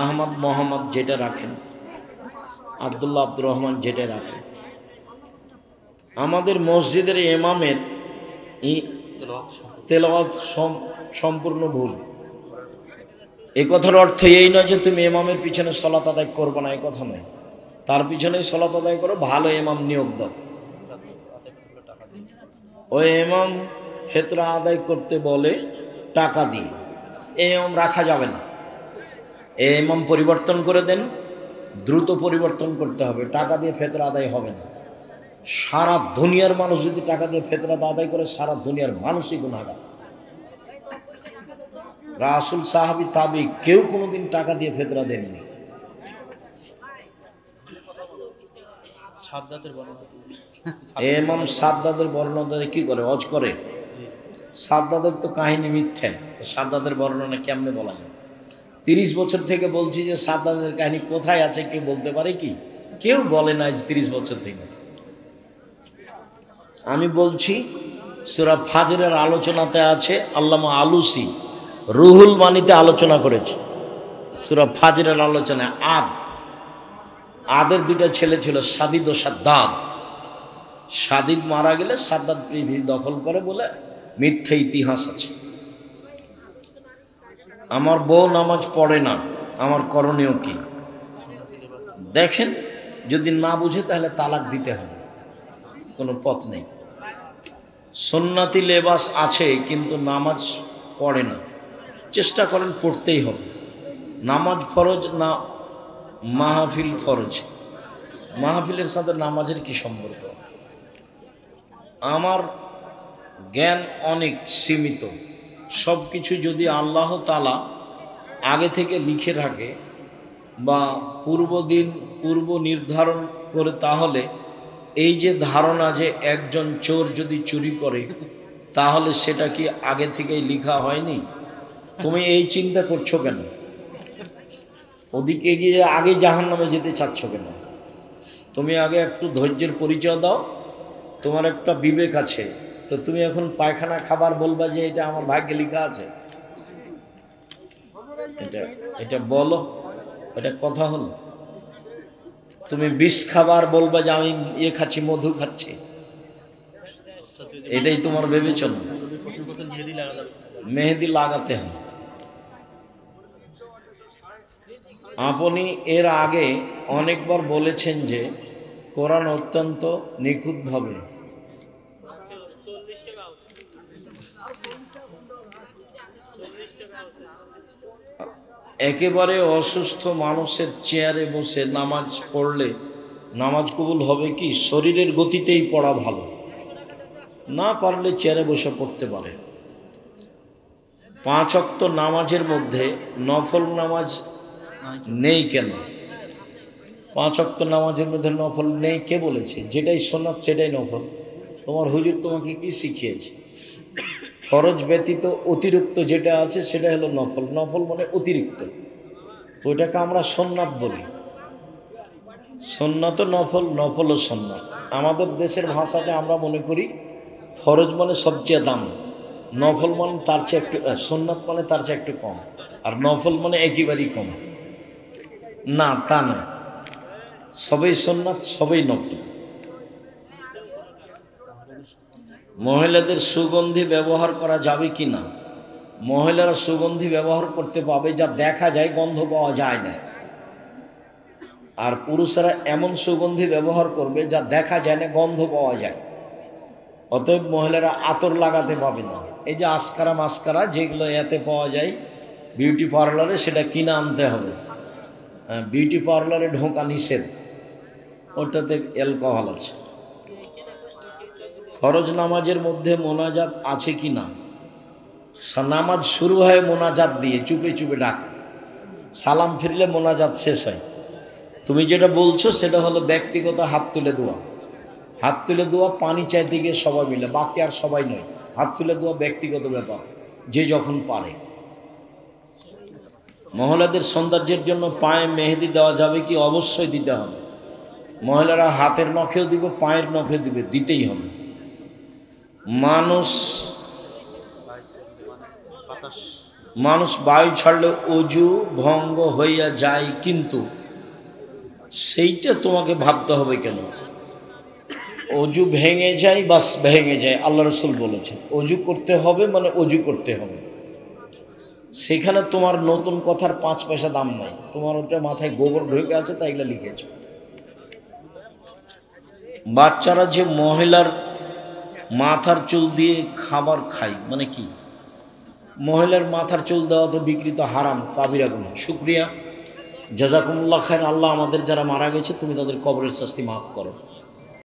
আহমদ, মোহাম্মদ যেটা রাখেন, আব্দুল্লাহ, আব্দুর রহমান যেটা রাখেন। আমাদের মসজিদের ইমামের তেলাওয়াত সম্পূর্ণ ভুল। এই কথার অর্থ এই নয় যে তুমি ইমামের পিছনে সালাত আদায় করবে না, এই কথা নয়। তার পিছনে সালাত আদায় করো, ভালো ইমাম নিয়োগ দাও। ওই ইমাম ফেতরা আদায় করতে বলে টাকা দিয়ে, এই ইমাম রাখা যাবে না। এই ইমাম পরিবর্তন করে দেন, দ্রুত পরিবর্তন করতে হবে, টাকা দিয়ে ফেতরা আদায় হবে না। সারা দুনিয়ার মানুষ যদি টাকা দিয়ে ফেতরা আদায় করে, সারা দুনিয়ার মানুষই গুনাহগার। রাসূল, সাহাবী, তাবী কেউ কোনোদিন টাকা দিয়ে ফেতরা দেননি। ইমাম সাদ্দাতের বর্ণনা কি করে? হজ করে? সাদ্দাতের তো কাহিনী মিথ্যা, সাদ্দাতের বর্ণনা কেমনে বলা যায়? 30 বছর থেকে বলছি যে সাদ্দাতের কাহিনী কোথায় আছে কেউ বলতে পারে কি? কেউ বলে না 30 বছর থেকে। আমি বলছি সূরা ফাজরের আলোচনাতে আছে, আল্লামা আলুসি রুহুল মানিতে আলোচনা করেছে। সূরা ফাজরের আলোচনায় আদের দুইটা ছেলে ছিল, সাদিদ ও সাদ্দাদ। সাদিদ মারা গেলে সাদ্দাদ পৃথিবী দখল করে বলে মিথ্যা ইতিহাস আছে। আমার বউ নামাজ পড়ে না, আমার করণীয় কি? দেখেন, যদি না বুঝে তাহলে তালাক দিতে হবে, কোনো পথ নেই। সুন্নতি লেবাস আছে কিন্তু নামাজ পড়ে না, চেষ্টা করেন পড়তেই হবে। নামাজ ফরজ না মাহফিল ফরজ? মাহফিলের সাথে নামাজের কি সম্পর্ক? আমার জ্ঞান অনেক সীমিত। সব কিছু যদি আল্লাহ তাআলা আগে থেকে লিখে রাখে বা পূর্ব নির্ধারণ করে, তাহলে এই যে ধারণা যে একজন চোর যদি চুরি করে তাহলে সেটা কি আগে থেকেই লেখা হয়নি? তুমি এই চিন্তা করছো কেন? ওদিকে গিয়ে আগে জাহান্নামে যেতে চাচ্ছ কেন? তুমি আগে একটু ধৈর্যের পরিচয় দাও। তোমার একটা বিবেক আছে, তো তুমি এখন পায়খানা খাবার বলবা যে এটা আমার ভাগ্যে লেখা আছে? এটা বলো, এটা কথা হলো? তুমি বিষ খাবার বলবা যে আমি খাচ্ছি, মধু খাচ্ছি, এটাই তোমার বিবেচনা? মেহেদি লাগাতে হবে। আপনি এর আগে অনেকবার বলেছেন যে কোরআন অত্যন্ত নিখুঁতভাবে একেবারে অসুস্থ মানুষের চেয়ারে বসে নামাজ পড়লে নামাজ কবুল হবে কি? শরীরের গতিতেই পড়া ভালো, না পারলে চেয়ারে বসে পড়তে পারে। 5 ওয়াক্ত নামাজের মধ্যে নফল নামাজ নেই কেন? 5 ওয়াক্ত নামাজের মধ্যে নফল নেই কে বলেছে? যেটাই সুন্নাত সেটাই নফল। তোমার হুজুর তোমাকে কি শিখিয়েছে? ফরজ ব্যতীত অতিরিক্ত যেটা আছে সেটা হলো নফল। নফল মানে অতিরিক্ত, ওইটাকে আমরা সুন্নাত বলি। সুন্নাত নফল, নফল ও সুন্নাত। আমাদের দেশের ভাষাতে আমরা মনে করি ফরজ মানে সবচেয়ে দামি, নফল মানে তার চেয়ে একটু, সুন্নাত মানে তার চেয়ে একটু কম, আর নফল মানে একেবারেই কম। না, তা না, সবই সুন্নাত, সবই নফল। মহিলাদের সুগন্ধি ব্যবহার করা যাবে কি না? মহিলারা সুগন্ধি ব্যবহার করতে পাবে যা দেখা যায়, গন্ধ পাওয়া যায় না। আর পুরুষেরা এমন সুগন্ধি ব্যবহার করবে যা দেখা যায় না, গন্ধ পাওয়া যায়। অতএব মহিলারা আতর লাগাতে পাবে না। এই যে আসকারা মাস্কারা যেগুলো এতে পাওয়া যায় বিউটি পার্লারে, সেটা কিনে আনতে হবে। বিউটি পার্লারে ঢোকা নিষেধ, ওটাতে অ্যালকোহল আছে। ফরজ নামাজের মধ্যে মোনাজাত আছে কি না? নামাজ শুরু হয় মোনাজাত দিয়ে, চুপে চুপে ডাক, সালাম ফিরলে মোনাজাত শেষ হয়। তুমি যেটা বলছো সেটা হলো ব্যক্তিগত হাত তুলে দোয়া। হাত তুলে দোয়া পানি চাইতে গিয়ে সবাই মিলে, বাকি আর সবাই নয়। হাত তুলে দোয়া ব্যক্তিগত ব্যাপার, যে যখন পারে। মহিলাদের সৌন্দর্যের জন্য পায়ে মেহেদি দেওয়া যাবে কি? অবশ্যই দিতে হবে। মহিলারা হাতের নখেও দিবে, পায়ের নখেও দিবে, দিতেই হবে। মানুষ বায়ু ছাড়লে অজু ভঙ্গ হইয়া যায়, কিন্তু সেইটা তোমাকে ভাবতে হবে কেন? অজু ভেঙে যায়, বাস ভেঙে যায়, আল্লাহ রসুল বলেছেন। অজু করতে হবে মানে অজু করতে হবে, সেখানে তোমার নতুন কথার 5 পয়সা দাম নাই। তোমার ওটা মাথায় গোবর ঢুকে আছে তাই এগুলো লিখেছ। বাচ্চারা যে মহিলার মাথার চুল দিয়ে খাবার খায় মানে কি? মহিলার মাথার চুল দেওয়া তো বিকৃত, হারাম, কাবিরা গুনাহ। শুকরিয়া, জাযাকুমুল্লাহ খায়র। আল্লাহ আমাদের যারা মারা গেছে তুমি তাদের কবরের শাস্তি মাফ করো।